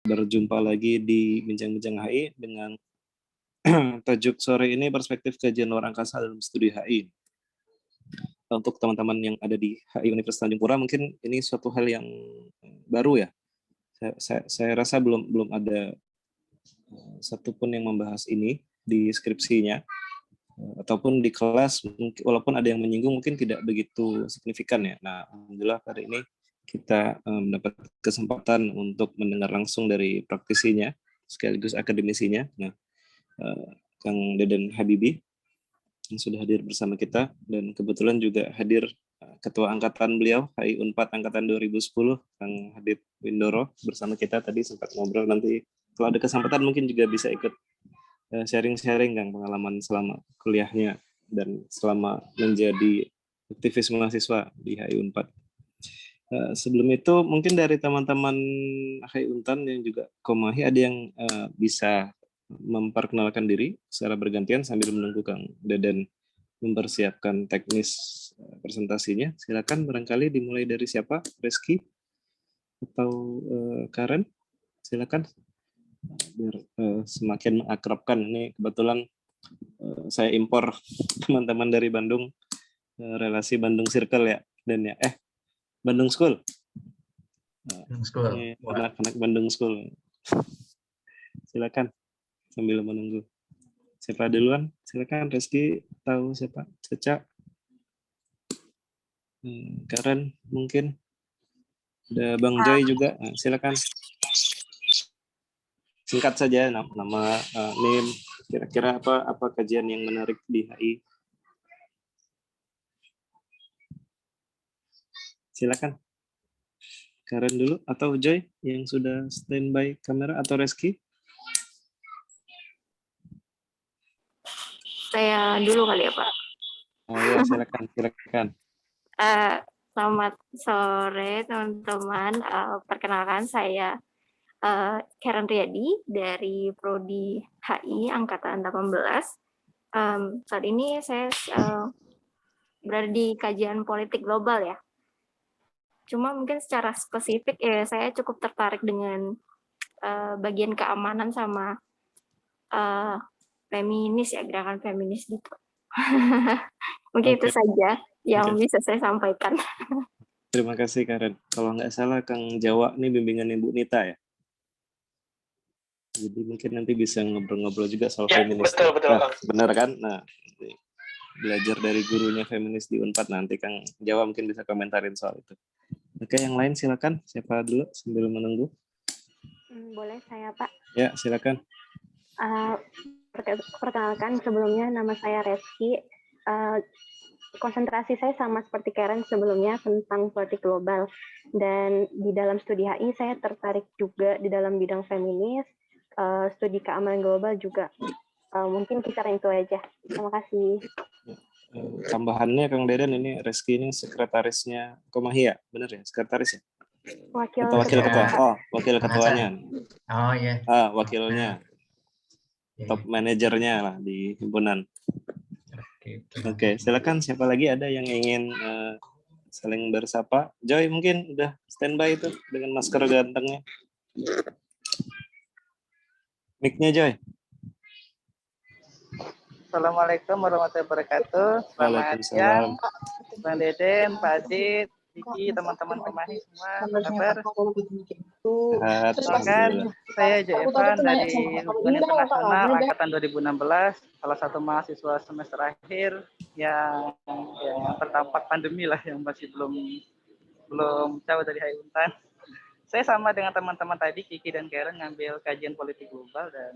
Berjumpa lagi di Bincang-Bincang HI dengan tajuk sore ini perspektif kajian luar angkasa dalam studi HI. Untuk teman-teman yang ada di HI Universitas Tanjung Pura, mungkin ini suatu hal yang baru ya. Saya rasa belum ada satupun yang membahas ini di skripsinya ataupun di kelas, walaupun ada yang menyinggung mungkin tidak begitu signifikan ya. Nah, alhamdulillah hari ini kita mendapat kesempatan untuk mendengar langsung dari praktisinya sekaligus akademisinya. Nah, Kang Deden Habibi yang sudah hadir bersama kita, dan kebetulan juga hadir Ketua Angkatan beliau, HI Unpad Angkatan 2010, Kang Hadid Windoro bersama kita tadi sempat ngobrol. Nanti kalau ada kesempatan mungkin juga bisa ikut sharing-sharing Kang pengalaman selama kuliahnya dan selama menjadi aktivis mahasiswa di HI Unpad. Sebelum itu mungkin dari teman-teman HI Untan yang juga Komahi ada yang bisa memperkenalkan diri secara bergantian sambil menunggu Kang Deden mempersiapkan teknis presentasinya. Silakan, barangkali dimulai dari siapa? Reski atau Karen? Silakan. Biar semakin mengakrabkan. Ini kebetulan saya impor teman-teman dari Bandung, relasi Bandung Circle ya, dan ya Bandung School. Bandung School. Ini anak-anak Bandung School. Silakan sambil menunggu. Siapa duluan? Silakan, Reski atau siapa? Caca, Karen mungkin. Ada Bang Joy juga. Nah, silakan. Singkat saja nama NIM, kira-kira apa kajian yang menarik di HI. Silakan. Karen dulu atau Joy yang sudah standby kamera, atau Reski? Saya dulu kali ya, Pak. Oh ya, silakan. Selamat sore teman-teman. Perkenalkan saya Karen Riyadi dari Prodi HI Angkatan 18. Saat ini saya berada di kajian politik global ya. Cuma mungkin secara spesifik ya saya cukup tertarik dengan bagian keamanan sama feminis ya, gerakan feminis gitu. Mungkin itu saja yang bisa saya sampaikan. Terima kasih Karen. Kalau nggak salah Kang Jawa ini bimbingan Ibu Nita ya. Jadi mungkin nanti bisa ngobrol-ngobrol juga soal feminis. Betul. Nah, benar kan? Nah, belajar dari gurunya feminis di Unpad, nanti Kang Jawa mungkin bisa komentarin soal itu. Oke, yang lain silakan. Siapa dulu sambil menunggu? Boleh saya, Pak? Ya, silakan. Perkenalkan, sebelumnya nama saya Reski. Konsentrasi saya sama seperti Karen sebelumnya tentang politik global. Dan di dalam studi HI saya tertarik juga di dalam bidang feminis, studi keamanan global juga. Mungkin kisaran itu aja. Terima kasih. Tambahannya Kang Deden, ini Reski ini sekretarisnya Komahi ya? Benar ya? Sekretaris ya? Wakil ketua. Oh, wakil ketuanya. Oh iya. Wakilnya. Top manajernya lah di himpunan. Oke, silakan. Siapa lagi ada yang ingin saling bersapa? Joy mungkin udah standby itu dengan masker gantengnya. Mic-nya Joy. Assalamualaikum warahmatullahi wabarakatuh. Selamat siang, Bang Deden, Pak Adit, Kiki, teman-teman Komahi semua. Apa kabar? Silakan, saya Jo Evan dari Hubungan Internasional Angkatan 2016, salah satu mahasiswa semester akhir yang terdampak pandemi lah, yang masih belum jauh dari HI Untan. Saya sama dengan teman-teman tadi, Kiki dan Karen, ngambil kajian politik global, dan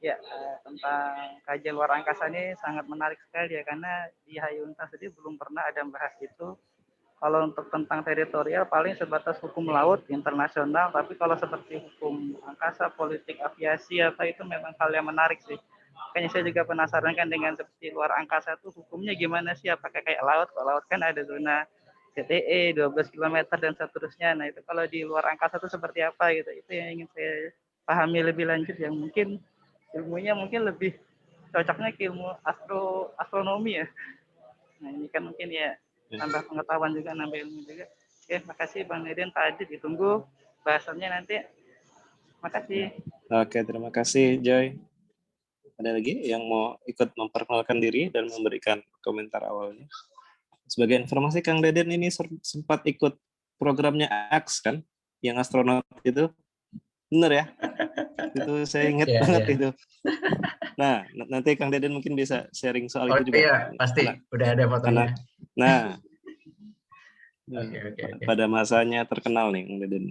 ya, tentang kajian luar angkasa ini sangat menarik sekali ya, karena di HI Untan sendiri belum pernah ada yang bahas itu. Kalau untuk tentang teritorial paling sebatas hukum laut internasional, tapi kalau seperti hukum angkasa, politik aviasi apa itu memang hal yang menarik sih. Makanya saya juga penasaran kan dengan seperti luar angkasa itu hukumnya gimana sih, apakah kayak laut? Kalau laut kan ada zona CTE 12 km dan seterusnya. Nah, itu kalau di luar angkasa itu seperti apa gitu. Itu yang ingin saya pahami lebih lanjut, yang mungkin ilmunya mungkin lebih cocoknya ke ilmu astronomi ya. Nah, ini kan mungkin ya tambah pengetahuan juga, nambah ilmu juga. Oke, makasih Bang Deden, Pak Adit, ditunggu bahasannya nanti. Makasih. Oke, terima kasih Joy. Ada lagi yang mau ikut memperkenalkan diri dan memberikan komentar awalnya? Sebagai informasi, Kang Deden ini sempat ikut programnya AX kan, yang astronot itu, bener ya? Itu saya ingat Iya, banget iya. itu. Nah, nanti Kang Deden mungkin bisa sharing soal Oh itu juga. iya, pasti. Udah ada fotonya. Nah, Oke. pada masanya terkenal nih Kang Deden.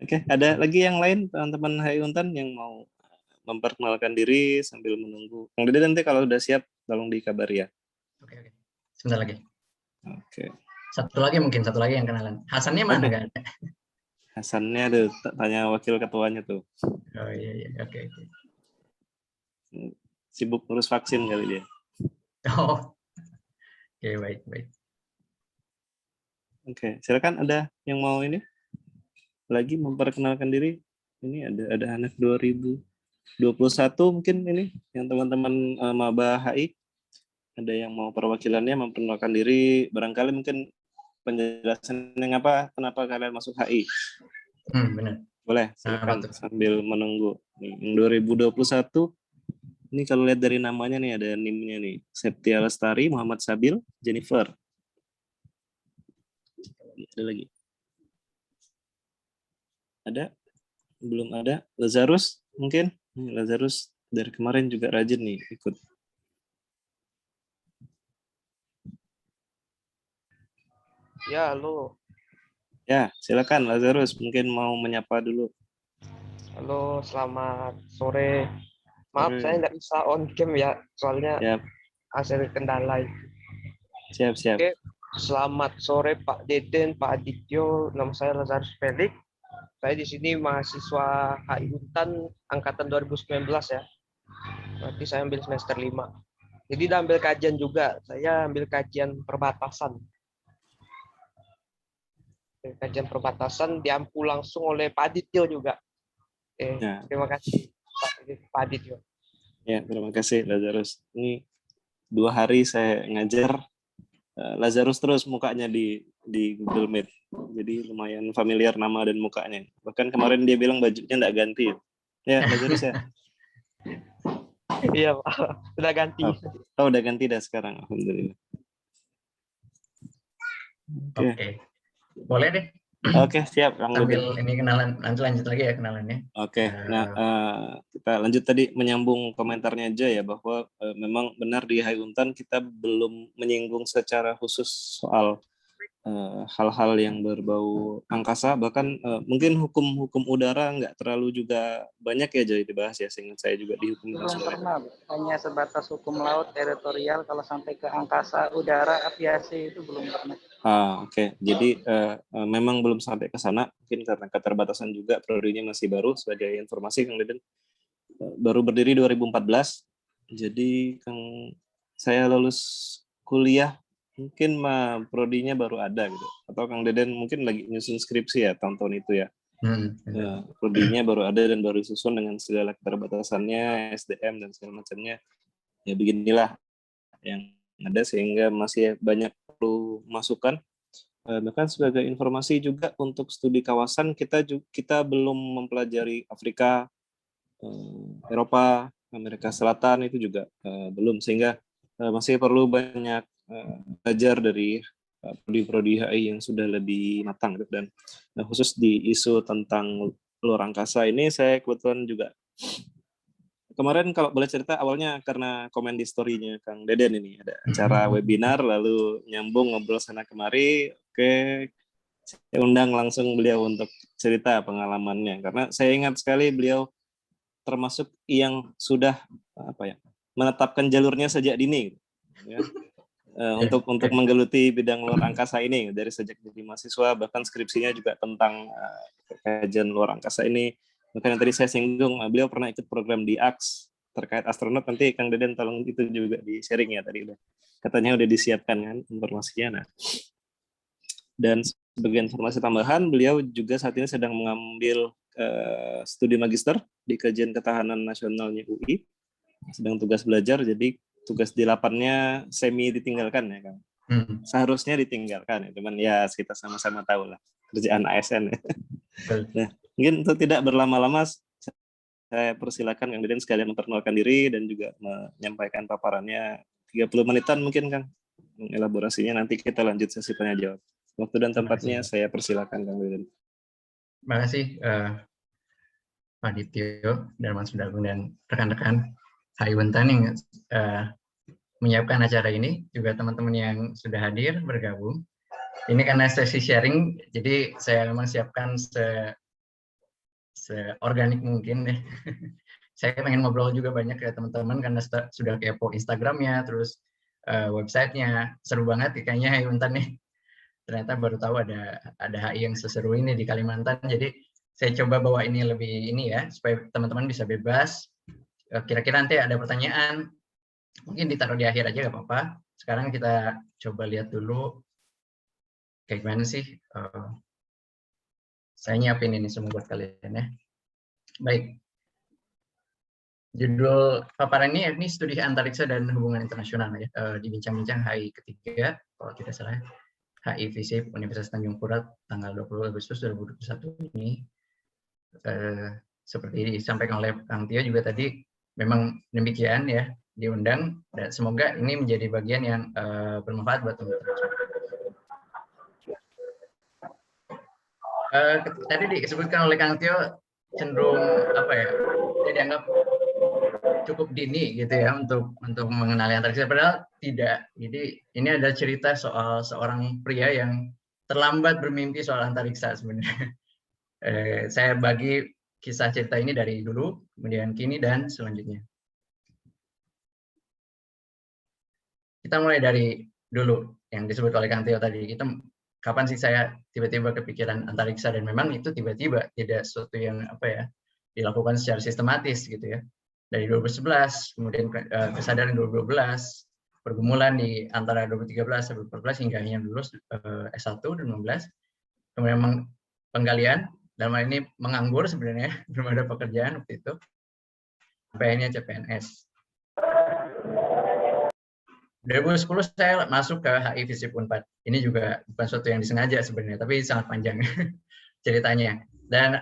Oke, ada lagi yang lain teman-teman HI Untan yang mau memperkenalkan diri sambil menunggu. Kang Deden nanti kalau udah siap tolong dikabari ya. Oke. Sebentar lagi. Oke. Satu lagi yang kenalan. Hasannya mana Oke. kan? Hasannya ada tanya wakil ketuanya tuh. Oh iya. Oke. Sibuk ngurus vaksin kali dia. Oh. Oke, baik. Oke, silakan ada yang mau ini lagi memperkenalkan diri. Ini ada anak 2021 mungkin ini yang teman-teman maba HI. Ada yang mau perwakilannya memperkenalkan diri, barangkali mungkin penjelasannya kenapa kalian masuk HI. Benar. Boleh, silakan sambil menunggu. Nih, yang 2021 ini kalau lihat dari namanya nih ada NIM-nya nih. Septia Lestari, Muhammad Sabil, Jennifer. Ada lagi? Ada? Belum ada? Lazarus mungkin? Lazarus dari kemarin juga rajin nih ikut. Ya, halo. Ya, silakan Lazarus, mungkin mau menyapa dulu. Halo, selamat sore. Maaf, saya nggak bisa on cam ya, soalnya hasil kendala itu. Siap. Oke, selamat sore Pak Deden, Pak Adityo. Nama saya Lazarus Felix. Saya di sini mahasiswa HI Untan angkatan 2019 ya. Berarti saya ambil semester 5. Jadi udah ambil kajian juga. Saya ambil kajian perbatasan. Kajian perbatasan diampu langsung oleh Pak Adityo juga. Terima kasih Pak Adityo. Ya, terima kasih Lazarus. Ini 2 hari saya ngajar Lazarus terus mukanya di Google Meet. Jadi lumayan familiar nama dan mukanya. Bahkan kemarin dia bilang bajunya nggak ganti. Ya, Lazarus ya? Iya, Pak. Udah ganti. Oh, udah ganti dah sekarang. Alhamdulillah. Oke. Boleh deh. Oke, siap. Sambil ini kenalan, nanti lanjut lagi ya kenalannya. Oke, nah kita lanjut tadi menyambung komentarnya aja ya, bahwa memang benar di HI Untan kita belum menyinggung secara khusus soal hal-hal yang berbau angkasa, bahkan mungkin hukum udara nggak terlalu juga banyak ya jadi dibahas ya, seingat saya juga di hukum Belum pernah, hanya sebatas hukum laut, teritorial, kalau sampai ke angkasa, udara, aviasi itu belum pernah. Oke. Jadi memang belum sampai ke sana, mungkin karena keterbatasan juga, prodinya masih baru. Sebagai informasi, Kang Deden baru berdiri 2014, jadi saya lulus kuliah mungkin prodinya baru ada gitu, atau Kang Deden mungkin lagi nyusun skripsi ya tahun-tahun itu ya. Prodinya baru ada dan baru disusun dengan segala keterbatasannya, SDM dan segala macamnya. Ya beginilah yang ada, sehingga masih banyak perlu masukan. Bahkan sebagai informasi juga untuk studi kawasan kita belum mempelajari Afrika, Eropa, Amerika Selatan itu juga belum, sehingga masih perlu banyak belajar dari prodi-prodi HI yang sudah lebih matang gitu. Dan khusus di isu tentang luar angkasa ini saya kebetulan juga kemarin, kalau boleh cerita, awalnya karena komen di story-nya Kang Deden ini ada acara webinar, lalu nyambung ngobrol sana kemari. Oke, saya undang langsung beliau untuk cerita pengalamannya, karena saya ingat sekali beliau termasuk yang sudah menetapkan jalurnya sejak dini ya, untuk menggeluti bidang luar angkasa ini dari sejak jadi mahasiswa, bahkan skripsinya juga tentang kajian luar angkasa ini. Bahkan yang tadi saya singgung, beliau pernah ikut program di AX terkait astronot. Nanti Kang Deden tolong itu juga di sharing ya, tadi katanya udah disiapkan kan informasinya. Nah, dan sebagai informasi tambahan, beliau juga saat ini sedang mengambil studi magister di kajian ketahanan nasionalnya UI, sedang tugas belajar, jadi tugas di lapannya semi ditinggalkan ya Kang. seharusnya ditinggalkan ya. Cuman ya kita sama-sama tahu lah kerjaan ASN ya. Nah, mungkin untuk tidak berlama-lama saya persilakan Kang Deden sekalian memperkenalkan diri dan juga menyampaikan paparannya 30 menitan mungkin Kang. Elaborasinya nanti kita lanjut sesi tanya jawab. Waktu dan tempatnya saya persilakan Kang Deden. Terima kasih Pak Dityo dan Mas Sudagung dan rekan-rekan HI Untan yang menyiapkan acara ini, juga teman-teman yang sudah hadir bergabung. Ini karena sesi sharing, jadi saya memang siapkan seorganik mungkin deh. Saya pengen ngobrol juga banyak ke teman-teman karena sudah kepo Instagramnya, terus websitenya, seru banget kayaknya HI Untan nih. Ternyata baru tahu ada HI yang seseru ini di Kalimantan. Jadi saya coba bawa ini lebih ini ya, supaya teman-teman bisa bebas. Kira-kira nanti ada pertanyaan, mungkin ditaruh di akhir aja nggak apa-apa. Sekarang kita coba lihat dulu kayak gimana sih. Saya nyiapin ini semua buat kalian ya. Baik. Judul paparan ini studi antariksa dan hubungan internasional ya. Di bincang-bincang HI ketiga, kalau tidak salah. HI FISIP Universitas Tanjung Pura tanggal 20 Agustus 2021 ini. Seperti disampaikan oleh Kang Tio juga tadi, memang demikian ya, diundang, dan semoga ini menjadi bagian yang bermanfaat buat teman-teman. Tadi disebutkan oleh Kang Tio cenderung apa ya, dianggap cukup dini gitu ya untuk mengenali antariksa, padahal tidak. Jadi ini ada cerita soal seorang pria yang terlambat bermimpi soal antariksa sebenarnya. Saya bagi kisah cerita ini dari dulu, kemudian kini, dan selanjutnya. Kita mulai dari dulu yang disebut oleh Kang Tio tadi. Kapan sih saya tiba-tiba kepikiran antariksa, dan memang itu tiba-tiba, tidak sesuatu yang apa ya dilakukan secara sistematis gitu ya. Dari 2011, kemudian kesadaran 2012, pergumulan di antara 2013 sampai 2014 hingga akhirnya lulus S1 2016. Kemudian penggalian, dalam hal ini menganggur sebenarnya, belum ada pekerjaan waktu itu. Sampai akhirnya CPNS. 2010 saya masuk ke HI FISIP Unpad. Ini juga bukan sesuatu yang disengaja sebenarnya, tapi sangat panjang ceritanya. Dan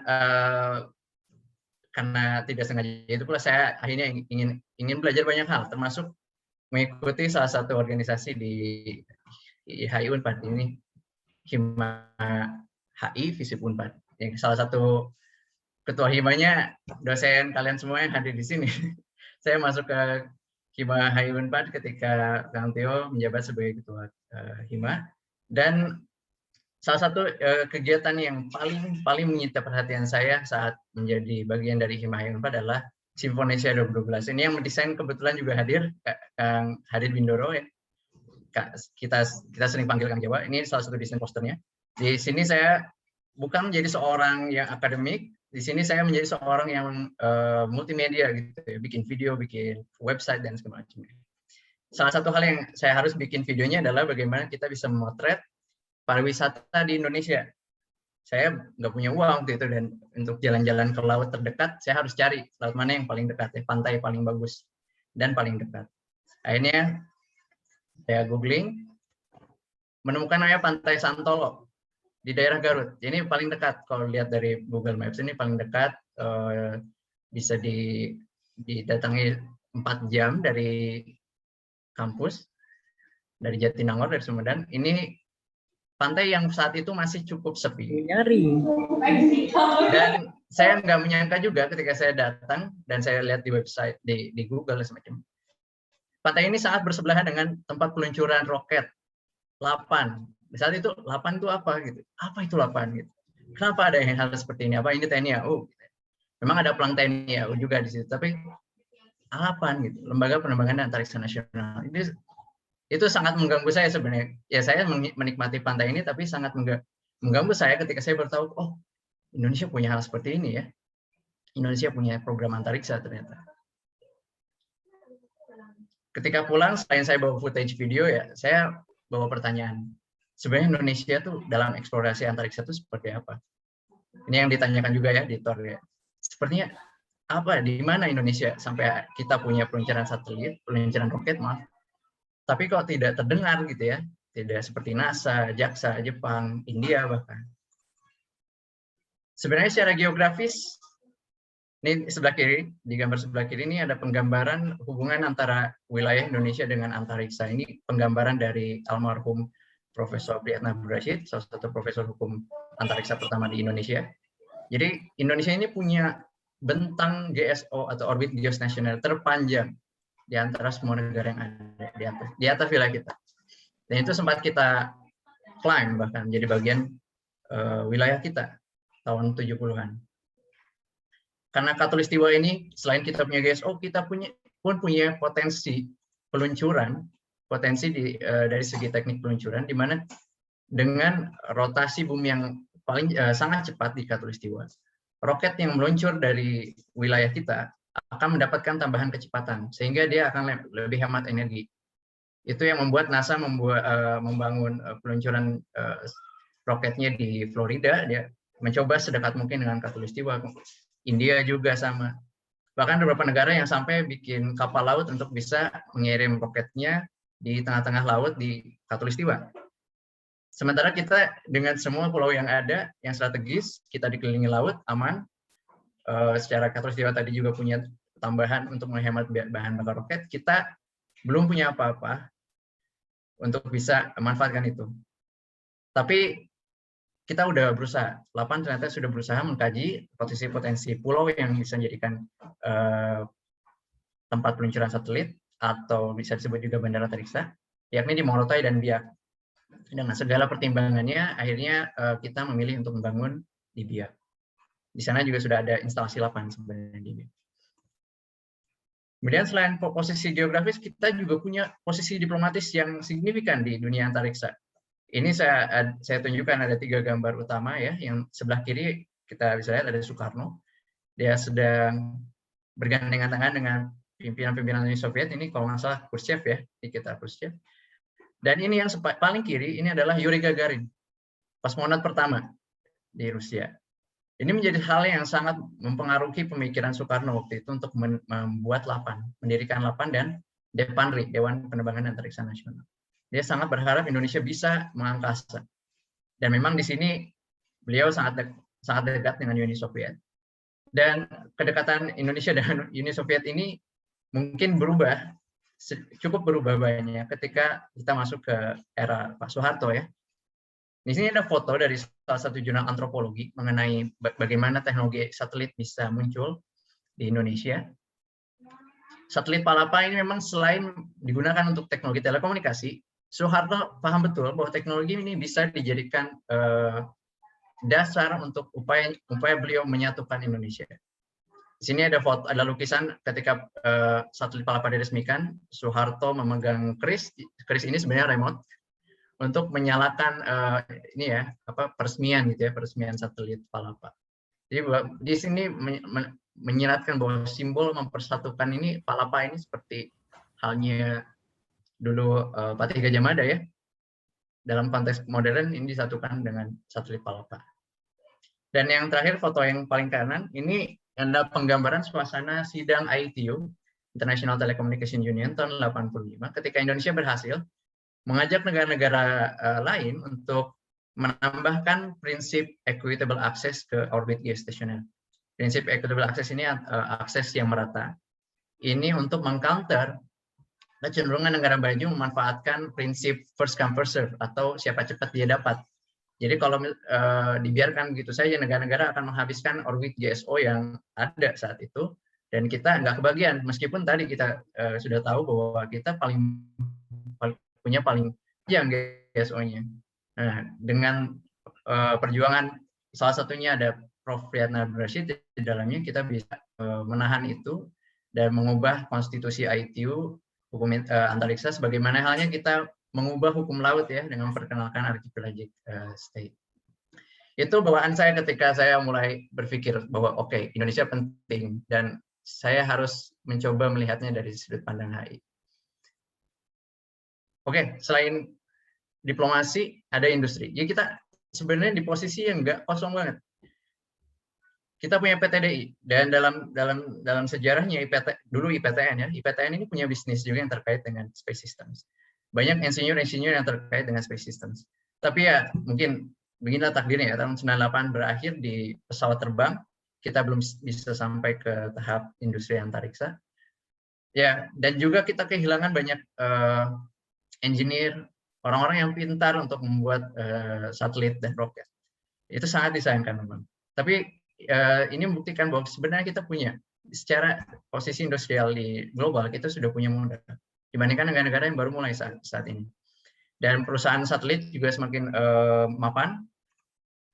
karena tidak sengaja itu pula saya akhirnya ingin belajar banyak hal, termasuk mengikuti salah satu organisasi di HI Unpad ini, Hima HI FISIP Unpad. Yang salah satu ketua himanya dosen kalian semua yang hadir di sini. Saya masuk ke Hima HI Unpad ketika Kang Tio menjabat sebagai ketua Hima, dan salah satu kegiatan yang paling menyita perhatian saya saat menjadi bagian dari Hima HI Unpad adalah Simfonesia 2012. Ini yang mendesain kebetulan juga hadir Kang Hadid Bindoro ya. Kita sering panggil Kang Jawa. Ini salah satu desain posternya. Di sini saya bukan menjadi seorang yang akademik. Di sini saya menjadi seorang yang multimedia gitu ya, bikin video, bikin website dan segala macamnya. Salah satu hal yang saya harus bikin videonya adalah bagaimana kita bisa memotret pariwisata di Indonesia. Saya nggak punya uang waktu itu, dan untuk jalan-jalan ke laut terdekat, saya harus cari laut mana yang paling dekat, ya, pantai paling bagus dan paling dekat. Akhirnya saya googling, menemukan namanya Pantai Santolo di daerah Garut. Ini paling dekat kalau lihat dari Google Maps, ini paling dekat, bisa didatangi 4 jam dari kampus, dari Jatinangor, dari Sumedang. Ini pantai yang saat itu masih cukup sepi. Dan saya nggak menyangka juga ketika saya datang dan saya lihat di website, di Google semacam. Pantai ini sangat bersebelahan dengan tempat peluncuran roket Lapan. Di saat itu Lapan itu apa gitu? Apa itu Lapan gitu? Kenapa ada hal seperti ini? Apa ini TNI AU? Memang ada pelang TNI AU juga di situ, tapi Lapan gitu, Lembaga Penerbangan Antariksa Nasional. Itu sangat mengganggu saya sebenarnya. Ya saya menikmati pantai ini, tapi sangat mengganggu saya ketika saya baru tahu, oh Indonesia punya hal seperti ini ya. Indonesia punya program antariksa ternyata. Ketika pulang, selain saya bawa footage video ya, saya bawa pertanyaan. Sebenarnya Indonesia tuh dalam eksplorasi antariksa itu seperti apa? Ini yang ditanyakan juga ya di TOR ya. Sepertinya apa? Di mana Indonesia sampai kita punya peluncuran satelit, peluncuran roket maaf. Tapi kok tidak terdengar gitu ya, tidak seperti NASA, JAXA, Jepang, India bahkan. Sebenarnya secara geografis, ini sebelah kiri, di gambar sebelah kiri ini ada penggambaran hubungan antara wilayah Indonesia dengan antariksa. Ini penggambaran dari almarhum Profesor Priyatna Rashid, salah satu profesor hukum antariksa pertama di Indonesia. Jadi Indonesia ini punya bentang GSO atau orbit geostasioner terpanjang di antara semua negara yang ada di atas wilayah kita. Dan itu sempat kita climb bahkan menjadi bagian wilayah kita tahun 70-an. Karena Khatulistiwa ini selain kita punya GSO, kita punya potensi peluncuran, dari segi teknik peluncuran, di mana dengan rotasi bumi yang paling sangat cepat di Khatulistiwa, roket yang meluncur dari wilayah kita akan mendapatkan tambahan kecepatan, sehingga dia akan lebih hemat energi. Itu yang membuat NASA membangun peluncuran roketnya di Florida. Dia mencoba sedekat mungkin dengan Khatulistiwa. India juga sama. Bahkan beberapa negara yang sampai bikin kapal laut untuk bisa mengirim roketnya di tengah-tengah laut di Khatulistiwa. Sementara kita dengan semua pulau yang ada, yang strategis, kita dikelilingi laut, aman. Secara Khatulistiwa tadi juga punya tambahan untuk menghemat bahan bakar roket. Kita belum punya apa-apa untuk bisa memanfaatkan itu. Tapi kita udah berusaha, LAPAN ternyata sudah berusaha mengkaji potensi pulau yang bisa menjadikan tempat peluncuran satelit, atau bisa disebut juga bandara antariksa, yakni di Morotai dan Biak. Dengan segala pertimbangannya, akhirnya kita memilih untuk membangun di Biak. Di sana juga sudah ada instalasi LAPAN sebenarnya di Biak. Kemudian selain posisi geografis, kita juga punya posisi diplomatis yang signifikan di dunia antariksa. Ini saya tunjukkan ada 3 gambar utama ya. Yang sebelah kiri kita bisa lihat ada Soekarno. Dia sedang bergandengan tangan dengan pimpinan-pimpinan Uni Soviet. Ini kalau nggak salah Khrushchev ya, Nikita Khrushchev. Dan ini yang paling kiri, ini adalah Yuri Gagarin, kosmonot pertama di Rusia. Ini menjadi hal yang sangat mempengaruhi pemikiran Soekarno waktu itu untuk membuat LAPAN, mendirikan LAPAN dan DEPANRI, Dewan Penerbangan Antariksa Nasional. Dia sangat berharap Indonesia bisa mengangkasa. Dan memang di sini beliau sangat dekat dengan Uni Soviet. Dan kedekatan Indonesia dengan Uni Soviet ini mungkin cukup berubah banyak ketika kita masuk ke era Pak Soeharto ya. Di sini ada foto dari salah satu jurnal antropologi mengenai bagaimana teknologi satelit bisa muncul di Indonesia. Satelit Palapa ini memang selain digunakan untuk teknologi telekomunikasi, Soeharto paham betul bahwa teknologi ini bisa dijadikan dasar untuk upaya beliau menyatukan Indonesia. Di sini ada foto, ada lukisan ketika satelit Palapa diresmikan, Soeharto memegang keris ini sebenarnya remote untuk menyalakan peresmian satelit Palapa. Jadi di sini menyiratkan bahwa simbol mempersatukan ini Palapa ini seperti halnya dulu Patih Gajah Mada ya. Dalam konteks modern ini disatukan dengan satelit Palapa. Dan yang terakhir foto yang paling kanan ini ada penggambaran suasana sidang ITU, International Telecommunication Union tahun 85 ketika Indonesia berhasil mengajak negara-negara lain untuk menambahkan prinsip equitable access ke orbit geostationer. Prinsip equitable access ini akses yang merata. Ini untuk mengcounter kecenderungan negara maju memanfaatkan prinsip first come first serve atau siapa cepat dia dapat. Jadi kalau dibiarkan begitu saja, negara-negara akan menghabiskan orbit GSO yang ada saat itu, dan kita nggak kebagian. Meskipun tadi kita sudah tahu bahwa kita punya paling panjang GSO-nya. Nah, dengan perjuangan salah satunya ada Prof. Priyatna Rashid di dalamnya, kita bisa menahan itu dan mengubah konstitusi ITU hukum antariksa sebagaimana halnya kita mengubah hukum laut ya dengan memperkenalkan archipelagic state. Itu bawaan saya ketika saya mulai berpikir bahwa oke, Indonesia penting dan saya harus mencoba melihatnya dari sudut pandang HI. Oke, selain diplomasi, ada industri. Jadi kita sebenarnya di posisi yang nggak kosong banget. Kita punya PTDI dan dalam sejarahnya dulu IPTN ya. IPTN ini punya bisnis juga yang terkait dengan space systems. banyak insinyur-insinyur yang terkait dengan space systems. Tapi ya mungkin beginilah takdirnya ya, tahun 98 berakhir di pesawat terbang, kita belum bisa sampai ke tahap industri antariksa. Ya, dan juga kita kehilangan banyak engineer, orang-orang yang pintar untuk membuat satelit dan roket. Itu sangat disayangkan memang. Tapi ini membuktikan bahwa sebenarnya kita punya, secara posisi industrial di global, kita sudah punya modal dibandingkan negara-negara yang baru mulai saat ini. Dan perusahaan satelit juga semakin mapan.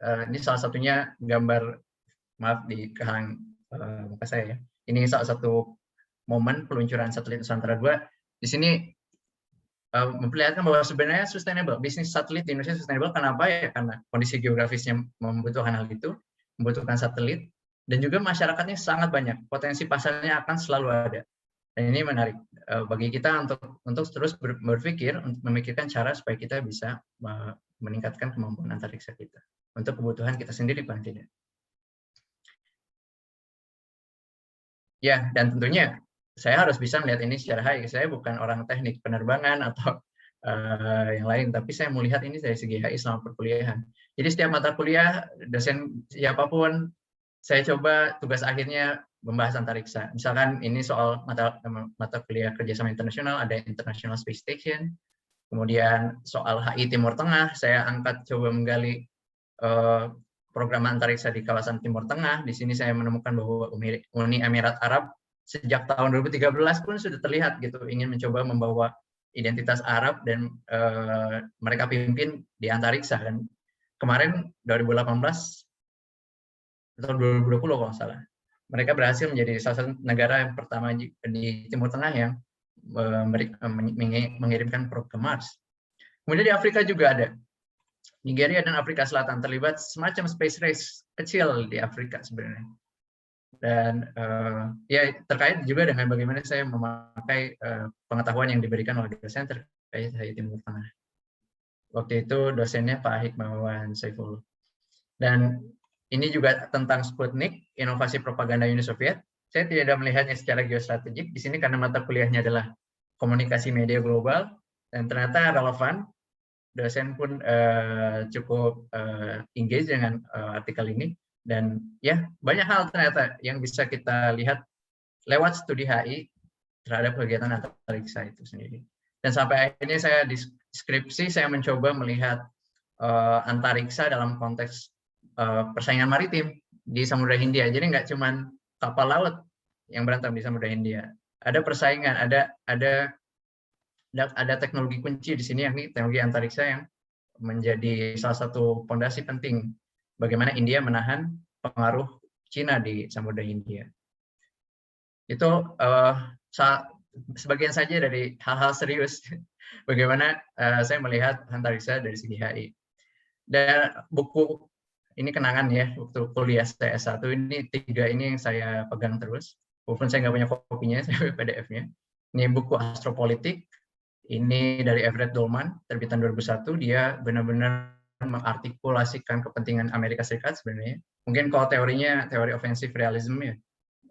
Ini salah satunya gambar, maaf dikehalang muka saya ya. Ini salah satu momen peluncuran satelit Nusantara 2. Di sini memperlihatkan bahwa sebenarnya sustainable, bisnis satelit di Indonesia sustainable. Kenapa ya? Karena kondisi geografisnya membutuhkan hal itu, membutuhkan satelit, dan juga masyarakatnya sangat banyak, potensi pasarnya akan selalu ada. Dan ini menarik bagi kita untuk terus berpikir, untuk memikirkan cara supaya kita bisa meningkatkan kemampuan antariksa kita untuk kebutuhan kita sendiri paling tidak. Ya, dan tentunya saya harus bisa melihat ini secara HI. Saya bukan orang teknik penerbangan atau yang lain, tapi saya melihat ini dari segi HI selama perkuliahan. Jadi setiap mata kuliah, dosen siapapun, saya coba tugas akhirnya membahas antariksa. Misalkan ini soal mata kuliah kerjasama internasional, ada International Space Station. Kemudian soal HI Timur Tengah, saya angkat coba menggali program antariksa di kawasan Timur Tengah. Di sini saya menemukan bahwa Uni Emirat Arab sejak tahun 2013 pun sudah terlihat gitu, ingin mencoba membawa identitas Arab dan mereka pimpin di antariksa. Dan kemarin 2018 atau 2020 kalau nggak salah, mereka berhasil menjadi salah satu negara yang pertama di Timur Tengah yang mengirimkan probe ke Mars. Kemudian di Afrika juga ada. Nigeria dan Afrika Selatan terlibat semacam space race kecil di Afrika sebenarnya. Dan ya terkait juga dengan bagaimana saya memakai pengetahuan yang diberikan oleh dosen terkait HI Timur Tengah. Waktu itu dosennya Pak Hikmawan Saifullah. Dan ini juga tentang Sputnik, inovasi propaganda Uni Soviet. Saya tidak melihatnya secara geostrategik di sini karena mata kuliahnya adalah komunikasi media global dan ternyata relevan. Dosen pun cukup engage dengan artikel ini, dan ya banyak hal ternyata yang bisa kita lihat lewat studi HI terhadap kegiatan antariksa itu sendiri. Dan sampai akhirnya saya di skripsi saya mencoba melihat antariksa dalam konteks persaingan maritim di Samudra Hindia. Jadi nggak cuma kapal laut yang berantem di Samudra Hindia, ada persaingan, ada teknologi kunci di sini, yakni teknologi antariksa yang menjadi salah satu fondasi penting bagaimana India menahan pengaruh Cina di Samudra Hindia. Itu sebagian saja dari hal-hal serius bagaimana saya melihat antariksa dari segi HI. Dan buku ini kenangan ya, waktu kuliah saya S1 ini 3 ini yang saya pegang terus. Walaupun saya nggak punya kopinya, saya punya PDF-nya. Ini buku Astropolitik. Ini dari Everett Dolman, terbitan 2001. Dia benar-benar mengartikulasikan kepentingan Amerika Serikat sebenarnya. Mungkin kalau teorinya teori offensive realism ya,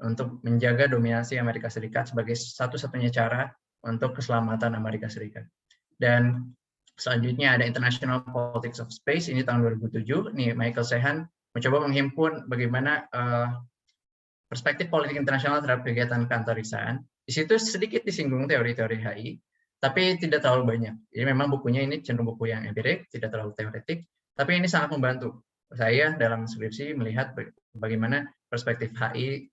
untuk menjaga dominasi Amerika Serikat sebagai satu-satunya cara untuk keselamatan Amerika Serikat. Dan selanjutnya ada International Politics of Space, ini tahun 2007. Nih Michael Sehan mencoba menghimpun bagaimana perspektif politik internasional terhadap kegiatan keantariksaan. Di situ sedikit disinggung teori-teori HI, tapi tidak terlalu banyak. Jadi memang bukunya ini cenderung buku yang empirik, tidak terlalu teoretik, tapi ini sangat membantu saya dalam skripsi melihat bagaimana perspektif HI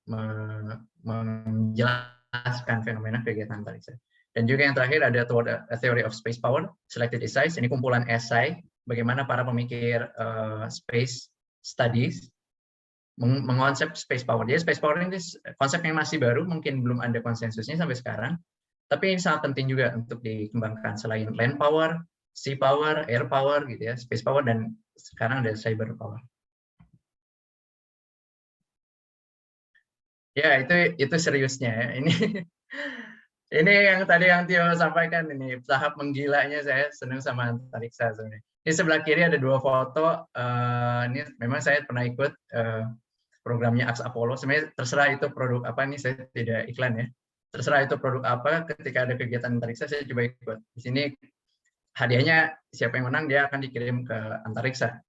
menjelaskan fenomena kegiatan antariksa. Dan juga yang terakhir ada A Theory of Space Power, Selected Essays. Ini kumpulan esai bagaimana para pemikir space studies mengonsep space power. Jadi space power ini konsep yang masih baru, mungkin belum ada konsensusnya sampai sekarang. Tapi ini sangat penting juga untuk dikembangkan selain land power, sea power, air power gitu ya, space power, dan sekarang ada cyber power. Ya, itu seriusnya ya. Ini yang tadi yang Tio sampaikan, ini tahap menggilanya saya senang sama antariksa sebenarnya. Di sebelah kiri ada 2 foto. Ini memang saya pernah ikut programnya Aks Apollo. Sebenarnya terserah itu produk apa, ini saya tidak iklan ya. Terserah itu produk apa, ketika ada kegiatan antariksa saya coba ikut. Di sini hadiahnya siapa yang menang dia akan dikirim ke antariksa.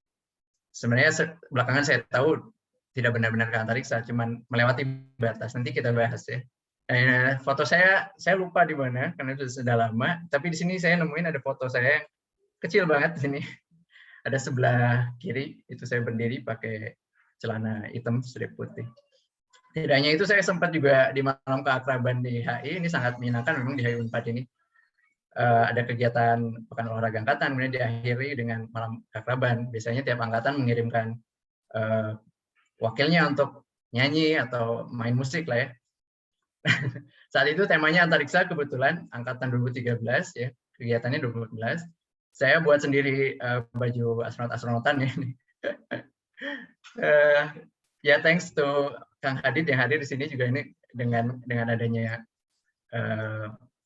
Sebenarnya belakangan saya tahu tidak benar-benar ke antariksa, cuman melewati batas. Nanti kita bahas ya. Foto saya lupa di mana karena itu sudah lama. Tapi di sini saya nemuin ada foto saya kecil banget di sini. Ada sebelah kiri itu saya berdiri pakai celana hitam strip putih. Tidak hanya itu, saya sempat juga di malam keakraban di HI. Ini sangat menyenangkan memang di HI Unpad ini. Ada kegiatan pekan olahraga angkatan, kemudian diakhiri dengan malam keakraban. Biasanya tiap angkatan mengirimkan wakilnya untuk nyanyi atau main musik lah ya. Saat itu temanya antariksa, kebetulan angkatan 2013 ya, kegiatannya 2014. Saya buat sendiri baju astronot-astronotan ya. Ya thanks to Kang Hadid yang hadir di sini juga, ini dengan adanya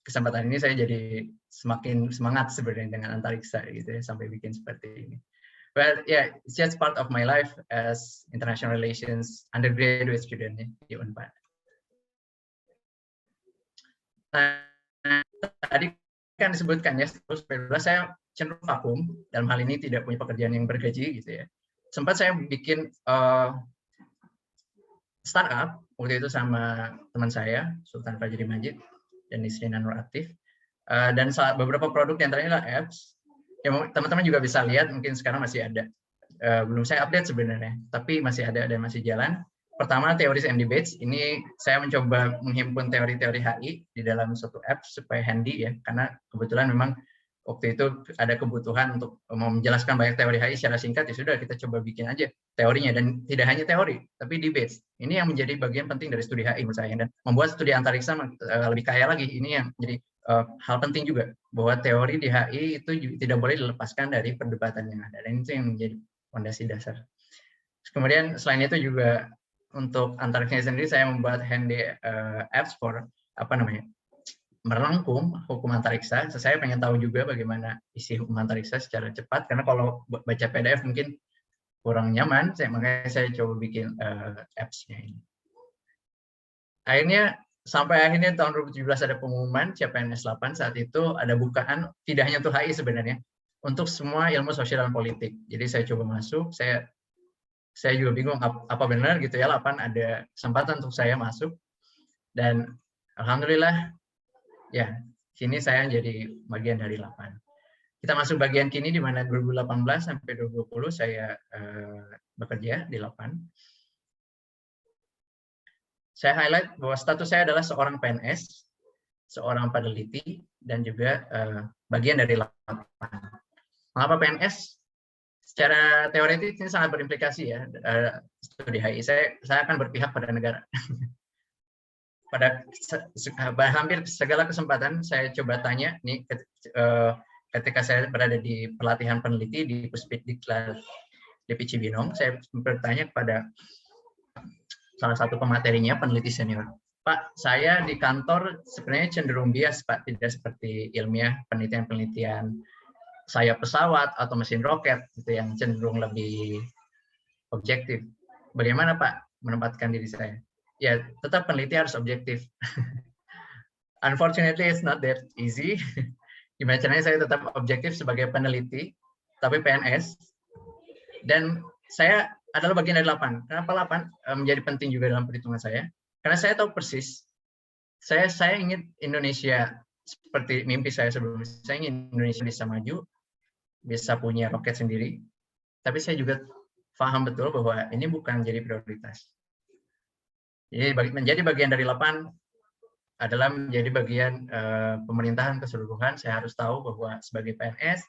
kesempatan ini saya jadi semakin semangat sebenarnya dengan antariksa gitu ya, sampai bikin seperti ini. But yeah, it's just part of my life as international relations undergraduate student di Unpad. Nah, tadi kan disebutkan ya, saya cenderung vakum, dalam hal ini tidak punya pekerjaan yang bergaji gitu ya. Sempat saya bikin startup waktu itu sama teman saya, Sultan Fajri Majid dan istri Nur Aktif, dan beberapa produk diantaranya adalah apps yang teman-teman juga bisa lihat, mungkin sekarang masih ada, belum saya update sebenarnya, tapi masih ada dan masih jalan. Pertama, Theories and Debates, ini saya mencoba menghimpun teori-teori HI di dalam suatu app supaya handy ya, karena kebetulan memang waktu itu ada kebutuhan untuk menjelaskan banyak teori HI secara singkat, ya sudah kita coba bikin aja teorinya, dan tidak hanya teori, tapi debates. Ini yang menjadi bagian penting dari studi HI menurut saya, dan membuat studi antariksa lebih kaya lagi. Ini yang menjadi hal penting juga, bahwa teori di HI itu juga tidak boleh dilepaskan dari perdebatan yang ada, dan itu yang menjadi fondasi dasar. Kemudian selain itu juga untuk antariksa sendiri saya membuat handy apps for merangkum hukum antariksa. Saya pengen tahu juga bagaimana isi hukum antariksa secara cepat, karena kalau baca PDF mungkin kurang nyaman, makanya saya coba bikin apps-nya ini. Sampai akhirnya tahun 2017 ada pengumuman CPNS 8, saat itu ada bukaan, tidak hanya untuk HI sebenarnya, untuk semua ilmu sosial dan politik. Jadi saya coba masuk, saya juga bingung apa benar gitu ya, 8 ada kesempatan untuk saya masuk, dan alhamdulillah ya, sini saya jadi bagian dari 8. Kita masuk bagian kini di mana 2018 sampai 2020 saya bekerja di 8. Saya highlight bahwa status saya adalah seorang PNS, seorang peneliti, dan juga bagian dari 8. Mengapa PNS? Secara teoretis ini sangat berimplikasi ya, studi HI. Saya akan berpihak pada negara. Pada hampir segala kesempatan saya coba tanya nih, ketika saya berada di pelatihan peneliti di Puspitdiklat DP Cibinong, saya bertanya kepada salah satu pematerinya, peneliti senior, Pak, saya di kantor sebenarnya cenderung bias Pak, tidak seperti ilmiah, penelitian sayap pesawat atau mesin roket gitu yang cenderung lebih objektif. Bagaimana Pak menempatkan diri saya? Ya, tetap peneliti harus objektif. Unfortunately, it's not that easy. Gimana caranya saya tetap objektif sebagai peneliti, tapi PNS. Dan saya adalah bagian dari 8. Kenapa 8 menjadi penting juga dalam perhitungan saya? Karena saya tahu persis, saya ingin Indonesia seperti mimpi saya sebelumnya. Saya ingin Indonesia bisa maju, bisa punya roket sendiri. Tapi saya juga paham betul bahwa ini bukan jadi prioritas. Jadi menjadi bagian dari 8 adalah menjadi bagian pemerintahan keseluruhan. Saya harus tahu bahwa sebagai PNS,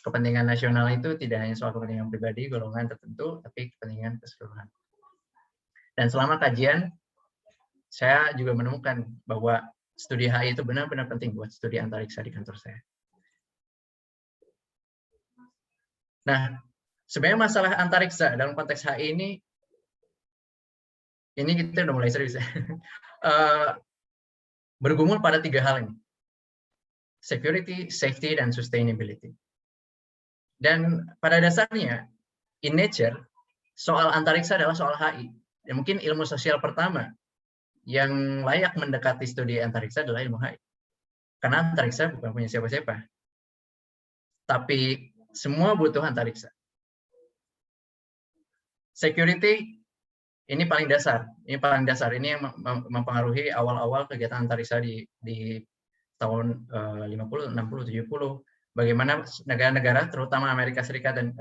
kepentingan nasional itu tidak hanya soal kepentingan pribadi, golongan tertentu, tapi kepentingan keseluruhan. Dan selama kajian, saya juga menemukan bahwa studi HI itu benar-benar penting buat studi antariksa di kantor saya. Nah, sebenarnya masalah antariksa dalam konteks HI ini kita udah mulai serius ya. Bergumul pada 3 hal ini. Security, safety, dan sustainability. Dan pada dasarnya, in nature, soal antariksa adalah soal HI. Dan mungkin ilmu sosial pertama yang layak mendekati studi antariksa adalah ilmu HI. Karena antariksa bukan punya siapa-siapa. tapi semua butuh antariksa. Security ini paling dasar. Ini paling dasar. Ini yang mempengaruhi awal-awal kegiatan antariksa di tahun 50, 60, 70. Bagaimana negara-negara, terutama Amerika Serikat dan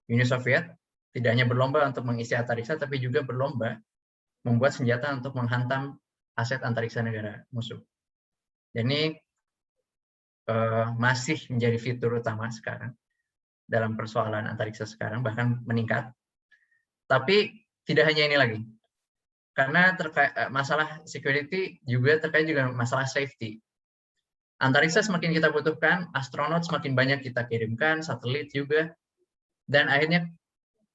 Uni Soviet, tidak hanya berlomba untuk mengisi antariksa, tapi juga berlomba membuat senjata untuk menghantam aset antariksa negara musuh. Dan ini masih menjadi fitur utama sekarang dalam persoalan antariksa sekarang, bahkan meningkat. Tapi tidak hanya ini lagi, karena masalah security juga terkait juga masalah safety. Antariksa semakin kita butuhkan, astronot semakin banyak kita kirimkan, satelit juga, dan akhirnya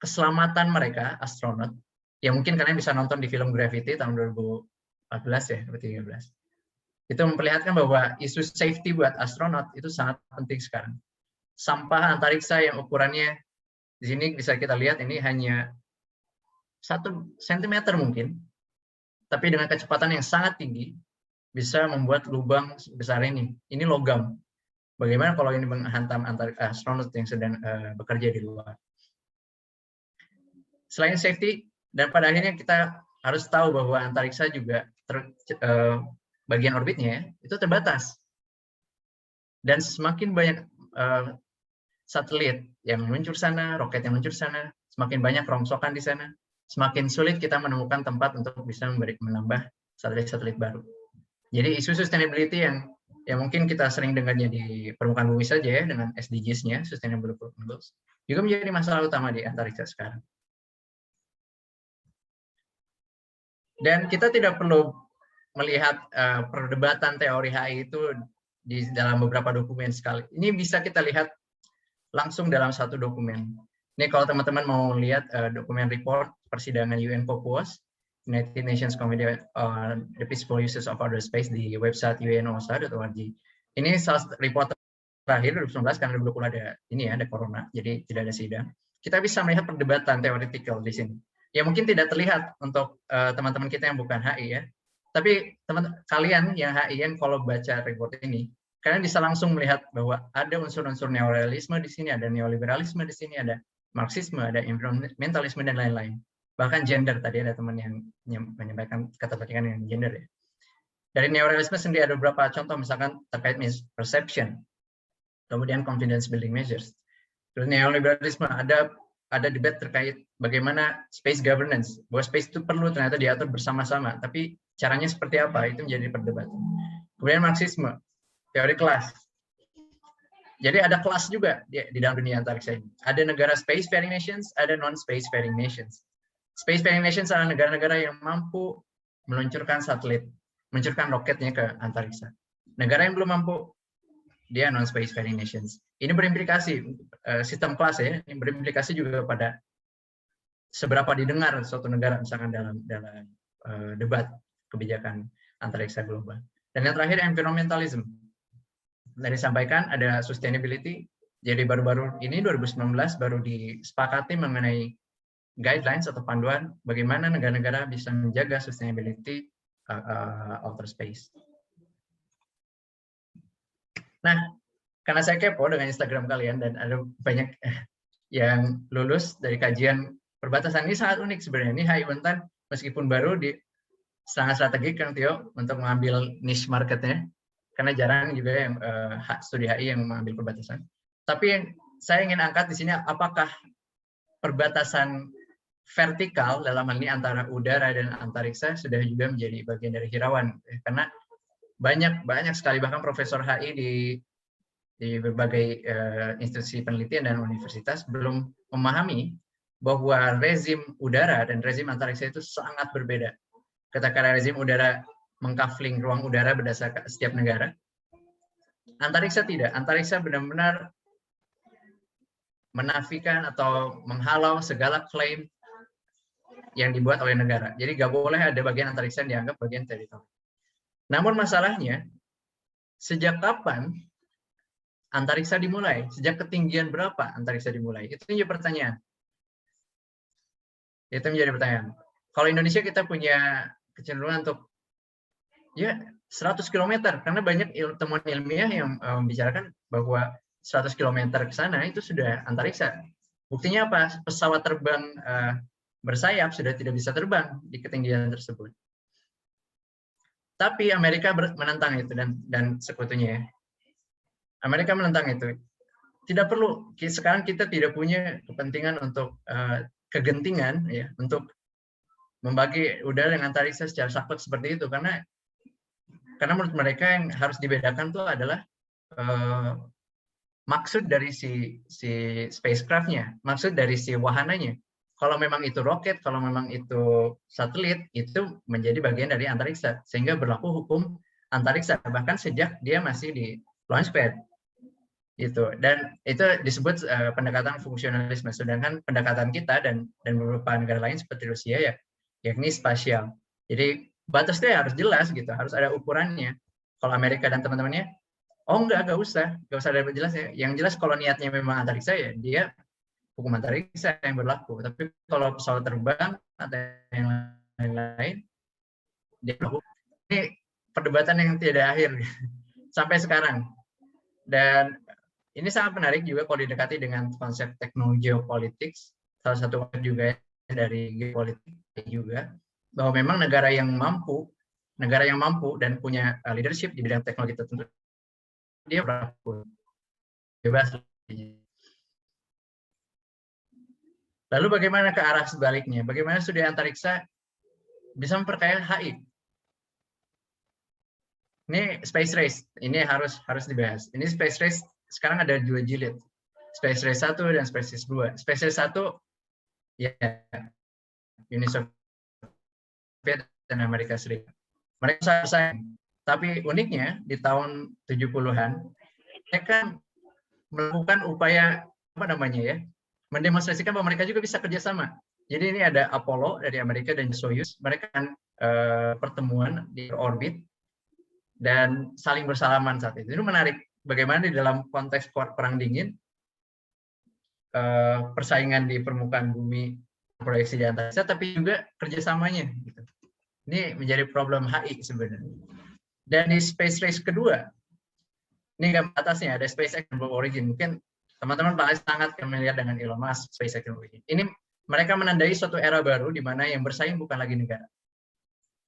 keselamatan mereka, astronot, yang mungkin kalian bisa nonton di film Gravity tahun 2014 ya, 2013. Itu memperlihatkan bahwa isu safety buat astronot itu sangat penting sekarang. Sampah antariksa yang ukurannya di sini bisa kita lihat ini hanya 1 cm mungkin, tapi dengan kecepatan yang sangat tinggi bisa membuat lubang besar ini. Ini logam. Bagaimana kalau ini menghantam astronot yang sedang bekerja di luar? Selain safety, dan pada akhirnya kita harus tahu bahwa antariksa juga bagian orbitnya itu terbatas. Dan semakin banyak satelit yang meluncur sana, roket yang meluncur sana, semakin banyak rongsokan di sana, semakin sulit kita menemukan tempat untuk bisa menambah satelit-satelit baru. Jadi isu sustainability yang mungkin kita sering dengarnya di permukaan bumi saja ya, dengan SDGs-nya, Sustainable Development Goals, juga menjadi masalah utama di antariksa sekarang. Dan kita tidak perlu melihat perdebatan teori HI itu di dalam beberapa dokumen sekali. Ini bisa kita lihat langsung dalam satu dokumen. Ini kalau teman-teman mau lihat dokumen report persidangan UN COPUOS, United Nations Committee on the Peaceful Uses of Outer Space di website unosa.org. Ini report terakhir 2019 karena 2020 ada corona, jadi tidak ada sidang. Kita bisa melihat perdebatan teoretikal di sini. Ya mungkin tidak terlihat untuk teman-teman kita yang bukan HI ya. Tapi kalian yang HI yang kalau baca report ini, kalian bisa langsung melihat bahwa ada unsur-unsur neorealisme di sini, ada neoliberalisme di sini, ada Marxisme, ada environmentalisme dan lain-lain. Bahkan gender, tadi ada teman yang menyampaikan ketertarikan dengan gender ya. Dari neorealisme sendiri ada beberapa contoh, misalkan terkait misperception, kemudian confidence building measures. Terus neoliberalisme ada debat terkait bagaimana space governance, bahwa space itu perlu ternyata diatur bersama-sama, tapi caranya seperti apa, itu menjadi perdebatan. Kemudian Marxisme, teori kelas. Jadi ada kelas juga di dalam dunia antariksa ini. Ada negara space-faring nations, ada non-space-faring nations. Space-faring nations adalah negara-negara yang mampu meluncurkan satelit, meluncurkan roketnya ke antariksa. Negara yang belum mampu, dia non-space-faring nations. Ini berimplikasi, sistem kelas ya, ini berimplikasi juga pada seberapa didengar suatu negara, misalkan dalam debat kebijakan antariksa global. Dan yang terakhir, environmentalism. Tadi disampaikan ada sustainability, jadi baru-baru ini 2019 baru disepakati mengenai guidelines atau panduan bagaimana negara-negara bisa menjaga sustainability outer space. Nah, karena saya kepo dengan Instagram kalian dan ada banyak yang lulus dari kajian perbatasan, ini sangat unik sebenarnya. Ini HI Untan meskipun baru sangat strategik Kang Tio untuk mengambil niche marketnya. Karena jarang juga yang studi HI yang mengambil perbatasan. Tapi yang saya ingin angkat di sini, apakah perbatasan vertikal dalam hal ini antara udara dan antariksa sudah juga menjadi bagian dari hirauan? Karena banyak sekali bahkan profesor HI di berbagai institusi penelitian dan universitas belum memahami bahwa rezim udara dan rezim antariksa itu sangat berbeda. Katakanlah rezim udara mengkafling ruang udara berdasarkan setiap negara. Antariksa tidak. Antariksa benar-benar menafikan atau menghalau segala klaim yang dibuat oleh negara. Jadi nggak boleh ada bagian antariksa yang dianggap bagian teritori. Namun masalahnya, sejak kapan antariksa dimulai? Sejak ketinggian berapa antariksa dimulai? Itu menjadi pertanyaan. Itu menjadi pertanyaan. Kalau Indonesia kita punya kecenderungan untuk ya 100 km, karena banyak temuan ilmiah yang membicarakan bahwa 100 km ke sana itu sudah antariksa. Buktinya apa? Pesawat terbang bersayap sudah tidak bisa terbang di ketinggian tersebut. Tapi Amerika menentang itu dan sekutunya ya. Amerika menentang itu. Tidak perlu, sekarang kita tidak punya kepentingan untuk kegentingan ya untuk membagi udara dengan antariksa secara saklek seperti itu, karena menurut mereka yang harus dibedakan itu adalah maksud dari si spacecraft-nya, maksud dari si wahananya. Kalau memang itu roket, kalau memang itu satelit, itu menjadi bagian dari antariksa, sehingga berlaku hukum antariksa bahkan sejak dia masih di launchpad. Gitu. Dan itu disebut pendekatan fungsionalisme. Sedangkan pendekatan kita dan beberapa negara lain seperti Rusia ya, yakni spasial. Jadi batasnya harus jelas gitu, harus ada ukurannya. Kalau Amerika dan teman-temannya, oh enggak usah ada jelas ya. Yang jelas kalau niatnya memang antariksa ya, dia hukum antariksa yang berlaku. Tapi kalau pesawat terbang atau yang lain-lain, dia berlaku. Ini perdebatan yang tidak akhir sampai sekarang. Dan ini sangat menarik juga kalau didekati dengan konsep teknogeopolitics. Salah satu juga dari geopolitik juga, bahwa memang negara yang mampu dan punya leadership di bidang teknologi tertentu, dia berlaku bebas. Lalu bagaimana ke arah sebaliknya? Bagaimana studi antariksa bisa memperkaya HI? Ini space race, ini harus dibahas. Ini space race sekarang ada 2 jilid, space race 1 dan space race 2. Space race 1 ya Uni Soviet dan Amerika Serikat. Mereka bersaing. Tapi uniknya di tahun 70-an mereka melakukan upaya mendemonstrasikan bahwa mereka juga bisa kerjasama. Jadi ini ada Apollo dari Amerika dan Soyuz, mereka kan pertemuan di orbit dan saling bersalaman saat itu. Itu menarik. Bagaimana di dalam konteks perang dingin, persaingan di permukaan bumi, proyeksi di antariksa, tapi juga kerjasamanya. Gitu. Ini menjadi problem HI sebenarnya. Dan di space race kedua, ini gambar atasnya ada SpaceX dan Blue Origin. Mungkin teman-teman paling sangat familiar dengan Elon Musk, SpaceX dan Blue Origin. Ini mereka menandai suatu era baru di mana yang bersaing bukan lagi negara.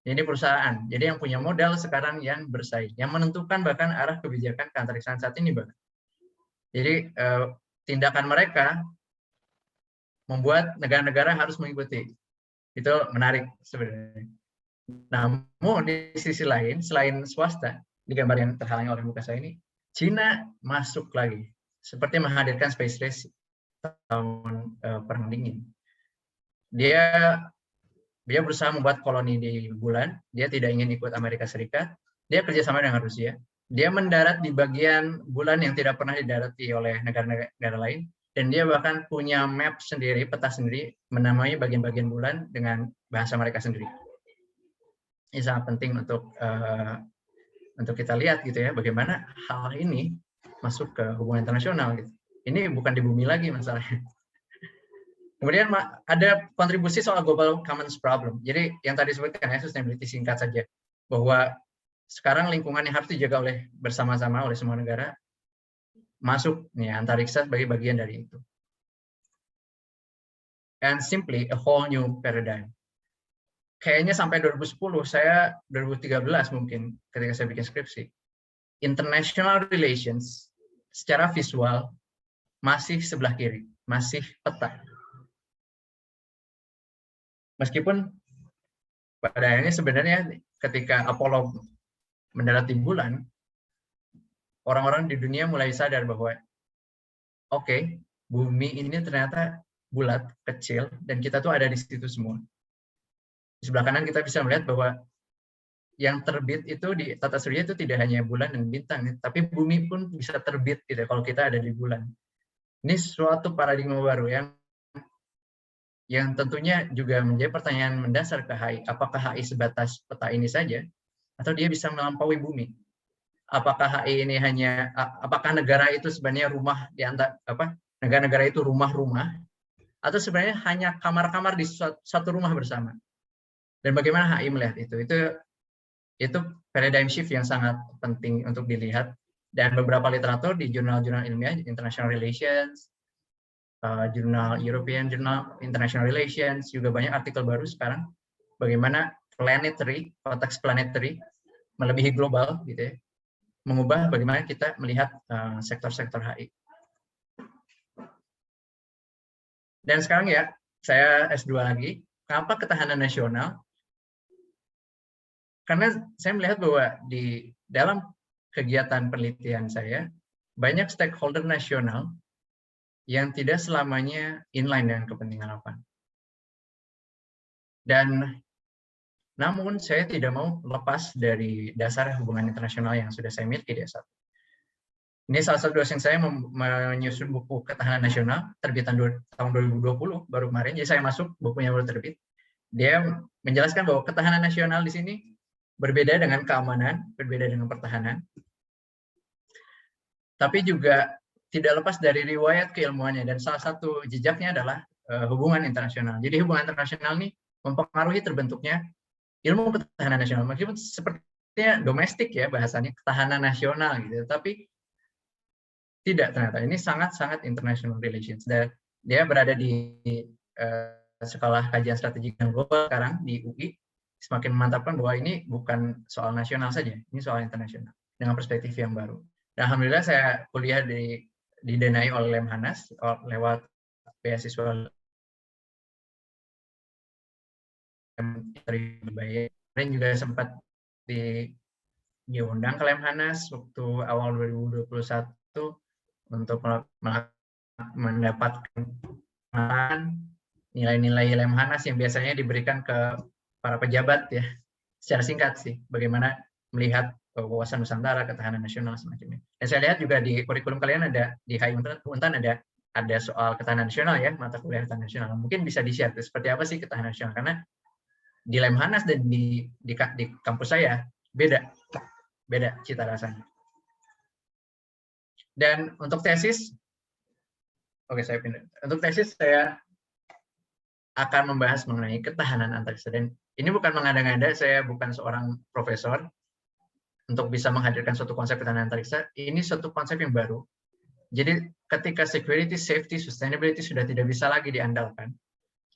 Ini perusahaan. Jadi yang punya modal sekarang yang bersaing, yang menentukan bahkan arah kebijakan keantariksaan saat ini, bahkan. Jadi tindakan mereka membuat negara-negara harus mengikuti. Itu menarik sebenarnya. Namun di sisi lain, selain swasta, di gambar yang terhalang oleh muka saya ini, Cina masuk lagi, seperti menghadirkan space race tahun perang dingin. Dia berusaha membuat koloni di bulan, dia tidak ingin ikut Amerika Serikat, dia kerjasama dengan Rusia, dia mendarat di bagian bulan yang tidak pernah didarati oleh negara-negara lain, dan dia bahkan punya map sendiri, peta sendiri, menamai bagian-bagian bulan dengan bahasa mereka sendiri. Ini sangat penting untuk kita lihat gitu ya, bagaimana hal ini masuk ke hubungan internasional gitu. Ini bukan di bumi lagi masalahnya. Kemudian ada kontribusi soal global commons problem. Jadi yang tadi disebutkan ya, sustainability singkat saja, bahwa sekarang lingkungan yang harus dijaga bersama-sama oleh semua negara, masuk nih antariksa sebagai bagian dari itu. And simply a whole new paradigm. Kayaknya sampai 2010, 2013 mungkin ketika saya bikin skripsi, international relations secara visual masih sebelah kiri, masih peta. Meskipun pada akhirnya sebenarnya ketika Apollo mendarat di bulan, orang-orang di dunia mulai sadar bahwa oke, bumi ini ternyata bulat, kecil, dan kita tuh ada di situ semua. Di sebelah kanan kita bisa melihat bahwa yang terbit itu di tata surya itu tidak hanya bulan dan bintang, tapi bumi pun bisa terbit gitu kalau kita ada di bulan. Ini suatu paradigma baru yang tentunya juga menjadi pertanyaan mendasar ke HI. Apakah HI sebatas peta ini saja, atau dia bisa melampaui bumi? Apakah HI ini apakah negara itu sebenarnya rumah negara-negara itu rumah-rumah, atau sebenarnya hanya kamar-kamar di satu rumah bersama? Dan bagaimana HI melihat itu? Itu paradigm shift yang sangat penting untuk dilihat Dan beberapa literatur di jurnal-jurnal ilmiah, International Relations, jurnal European Journal International Relations, juga banyak artikel baru sekarang bagaimana planetary, konteks planetary melebihi global gitu ya, mengubah bagaimana kita melihat sektor-sektor HI. Dan sekarang ya, saya S2 lagi. Kenapa ketahanan nasional? Karena saya melihat bahwa di dalam kegiatan penelitian saya, banyak stakeholder nasional yang tidak selamanya inline dengan kepentingan lapan. Dan namun saya tidak mau lepas dari dasar hubungan internasional yang sudah saya miliki di S1. Ini salah satu dosen saya menyusun buku Ketahanan Nasional, terbitan tahun 2020, baru kemarin, jadi saya masuk, bukunya baru terbit. Dia menjelaskan bahwa ketahanan nasional di sini berbeda dengan keamanan, berbeda dengan pertahanan, tapi juga tidak lepas dari riwayat keilmuannya, dan salah satu jejaknya adalah hubungan internasional. Jadi hubungan internasional ini mempengaruhi terbentuknya ilmu ketahanan nasional, meskipun sepertinya domestik ya bahasanya, ketahanan nasional gitu, tapi tidak, ternyata ini sangat-sangat international relations. Dan dia berada di Sekolah Kajian Strategi dan Global sekarang di UI, semakin memantapkan bahwa ini bukan soal nasional saja, ini soal internasional dengan perspektif yang baru. Dan alhamdulillah saya kuliah didanai oleh Lemhanas lewat beasiswa dan juga sempat diundang ke Lemhanas waktu awal 2021 untuk mendapatkan nilai-nilai Lemhanas yang biasanya diberikan ke para pejabat ya, secara singkat sih, bagaimana melihat wawasan Nusantara, ketahanan nasional semacamnya. Dan saya lihat juga di kurikulum kalian ada di HI Untan ada soal ketahanan nasional ya, mata kuliah ketahanan nasional. Mungkin bisa di-share seperti apa sih ketahanan nasional, karena di Lemhanas dan di kampus saya beda cita rasanya. Dan untuk tesis, oke saya pindah. Untuk tesis saya akan membahas mengenai ketahanan antariksa. Dan ini bukan mengada-ngada, saya bukan seorang profesor untuk bisa menghadirkan suatu konsep ketahanan antariksa. Ini suatu konsep yang baru. Jadi ketika security, safety, sustainability sudah tidak bisa lagi diandalkan.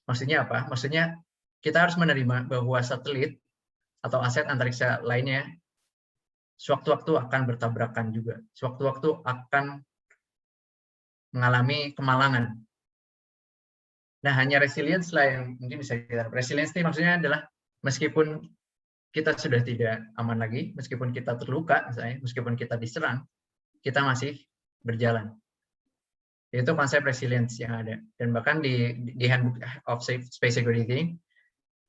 Maksudnya apa? Maksudnya kita harus menerima bahwa satelit atau aset antariksa lainnya sewaktu-waktu akan bertabrakan juga. Sewaktu-waktu akan mengalami kemalangan. Nah, hanya resilience lah yang mungkin bisa kita. Resilience ini maksudnya adalah meskipun kita sudah tidak aman lagi, meskipun kita terluka, misalnya, meskipun kita diserang, kita masih berjalan. Itu konsep resilience yang ada. Dan bahkan di Handbook of Space Security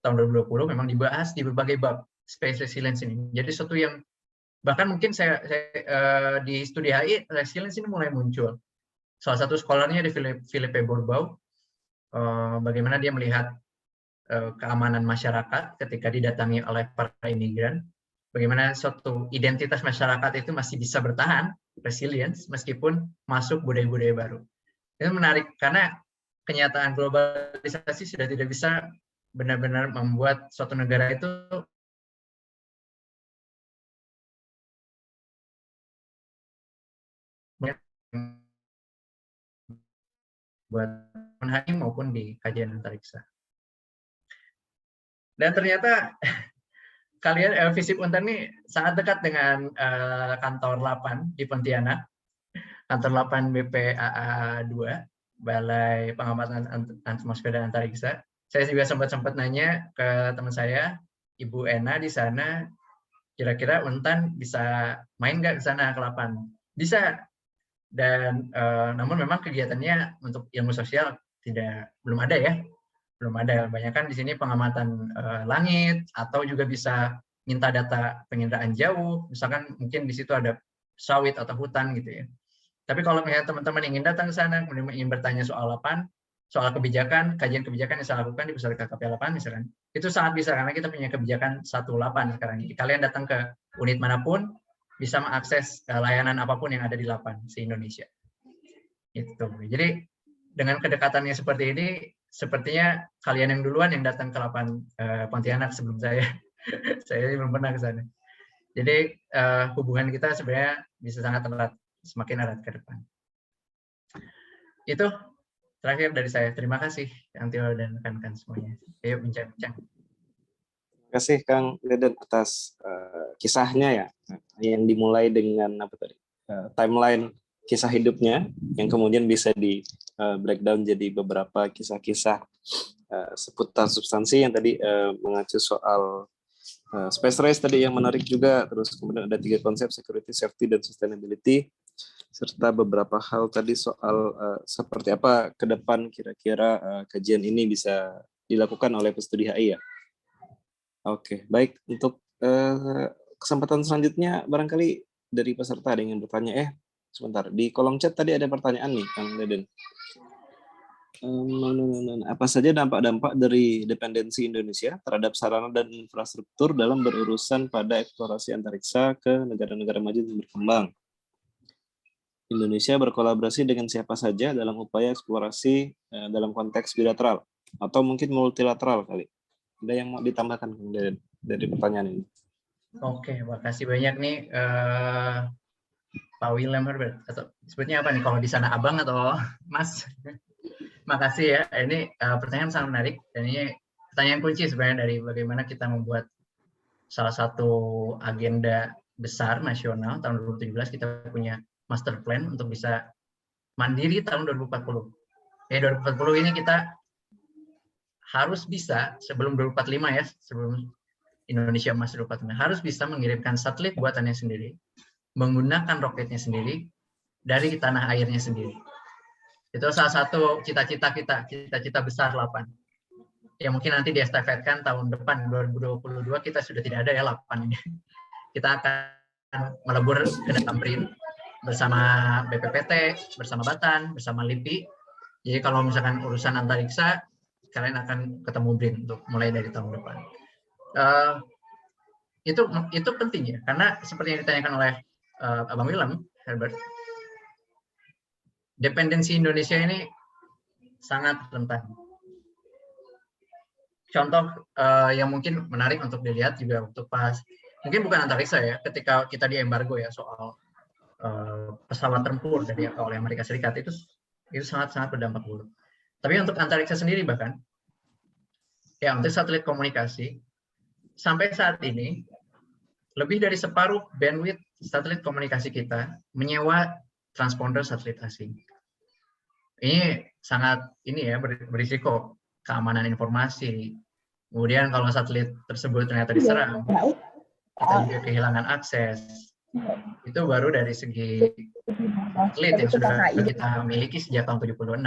tahun 2020 memang dibahas di berbagai bab space resilience ini. Jadi sesuatu yang bahkan mungkin saya di studi HI resilience ini mulai muncul. Salah satu scholarnya di Philippe Bourbon, bagaimana dia melihat keamanan masyarakat ketika didatangi oleh para imigran, bagaimana suatu identitas masyarakat itu masih bisa bertahan, resilience, meskipun masuk budaya-budaya baru. Itu menarik, karena kenyataan globalisasi sudah tidak bisa benar-benar membuat suatu negara itu buat HI maupun di kajian antariksa. Dan ternyata kalian FISIP Untan ini sangat dekat dengan kantor 8 di Pontianak, kantor 8 BPAA 2, Balai Pengamatan Atmosfer dan Antariksa. Saya juga sempat nanya ke teman saya, Ibu Ena di sana, kira-kira Untan bisa main nggak ke sana ke 8? Bisa. Dan namun memang kegiatannya untuk ilmu sosial belum ada ya, belum ada. Banyak kan di sini pengamatan langit, atau juga bisa minta data penginderaan jauh, misalkan mungkin di situ ada sawit atau hutan gitu ya. Tapi kalau misalnya teman-teman ingin datang ke sana, kemudian ingin bertanya soal soal kebijakan, kajian kebijakan yang saya lakukan di Pusat KKP 8 misalkan, itu sangat bisa karena kita punya kebijakan 18 sekarang. Jadi kalian datang ke unit manapun bisa mengakses layanan apapun yang ada di 8 se-Indonesia. Itu. Jadi dengan kedekatannya seperti ini, sepertinya kalian yang duluan yang datang ke 8 Pontianak sebelum saya. Saya belum pernah ke sana. Jadi hubungan kita sebenarnya bisa sangat erat, semakin erat ke depan. Itu terakhir dari saya. Terima kasih Antio dan rekan-rekan semuanya. Ayo bincang-bincang. Terima kasih Kang Deden atas kisahnya ya, yang dimulai dengan apa tadi, timeline kisah hidupnya, yang kemudian bisa di breakdown jadi beberapa kisah-kisah seputar substansi yang tadi mengacu soal space race tadi yang menarik juga, terus kemudian ada 3 konsep, security, safety, dan sustainability, serta beberapa hal tadi soal seperti apa ke depan kira-kira kajian ini bisa dilakukan oleh Pestudi HI ya. Oke, baik. Untuk kesempatan selanjutnya, barangkali dari peserta ada yang ingin bertanya. Sebentar, di kolom chat tadi ada pertanyaan nih, Kang Deden. Apa saja dampak-dampak dari dependensi Indonesia terhadap sarana dan infrastruktur dalam berurusan pada eksplorasi antariksa ke negara-negara maju dan berkembang? Indonesia berkolaborasi dengan siapa saja dalam upaya eksplorasi dalam konteks bilateral atau mungkin multilateral kali? Ada yang mau ditambahkan dari pertanyaan ini? Oke, makasih banyak nih Pak William Herbert. Atau sebutnya apa nih? Kalau di sana Abang atau Mas? Makasih ya. Ini pertanyaan sangat menarik. Dan ini pertanyaan kunci sebenarnya dari bagaimana kita membuat salah satu agenda besar nasional tahun 2017. Kita punya master plan untuk bisa mandiri tahun 2040. 2040 ini kita harus bisa sebelum 2045 ya, sebelum Indonesia emas 2045, harus bisa mengirimkan satelit buatannya sendiri, menggunakan roketnya sendiri, dari tanah airnya sendiri. Itu salah satu cita-cita kita, cita-cita besar 8. Ya mungkin nanti diestafetkan tahun depan, 2022, kita sudah tidak ada ya 8 ini. Kita akan melebur ke Tamrin bersama BPPT, bersama Batan, bersama LIPI. Jadi kalau misalkan urusan antariksa, kalian akan ketemu BRIN untuk mulai dari tahun depan. Itu penting ya, karena seperti yang ditanyakan oleh Abang William Herbert, dependensi Indonesia ini sangat rentan. Contoh yang mungkin menarik untuk dilihat juga untuk pas, mungkin bukan antariksa ya, ketika kita di embargo ya soal pesawat tempur oleh Amerika Serikat, itu sangat-sangat berdampak buruk. Tapi untuk antariksa sendiri bahkan, ya untuk satelit komunikasi, sampai saat ini, lebih dari separuh bandwidth satelit komunikasi kita menyewa transponder satelit asing. Ini sangat berisiko keamanan informasi. Kemudian kalau satelit tersebut ternyata diserang, kita juga kehilangan akses. Itu baru dari segi satelit yang sudah kita miliki sejak tahun 76.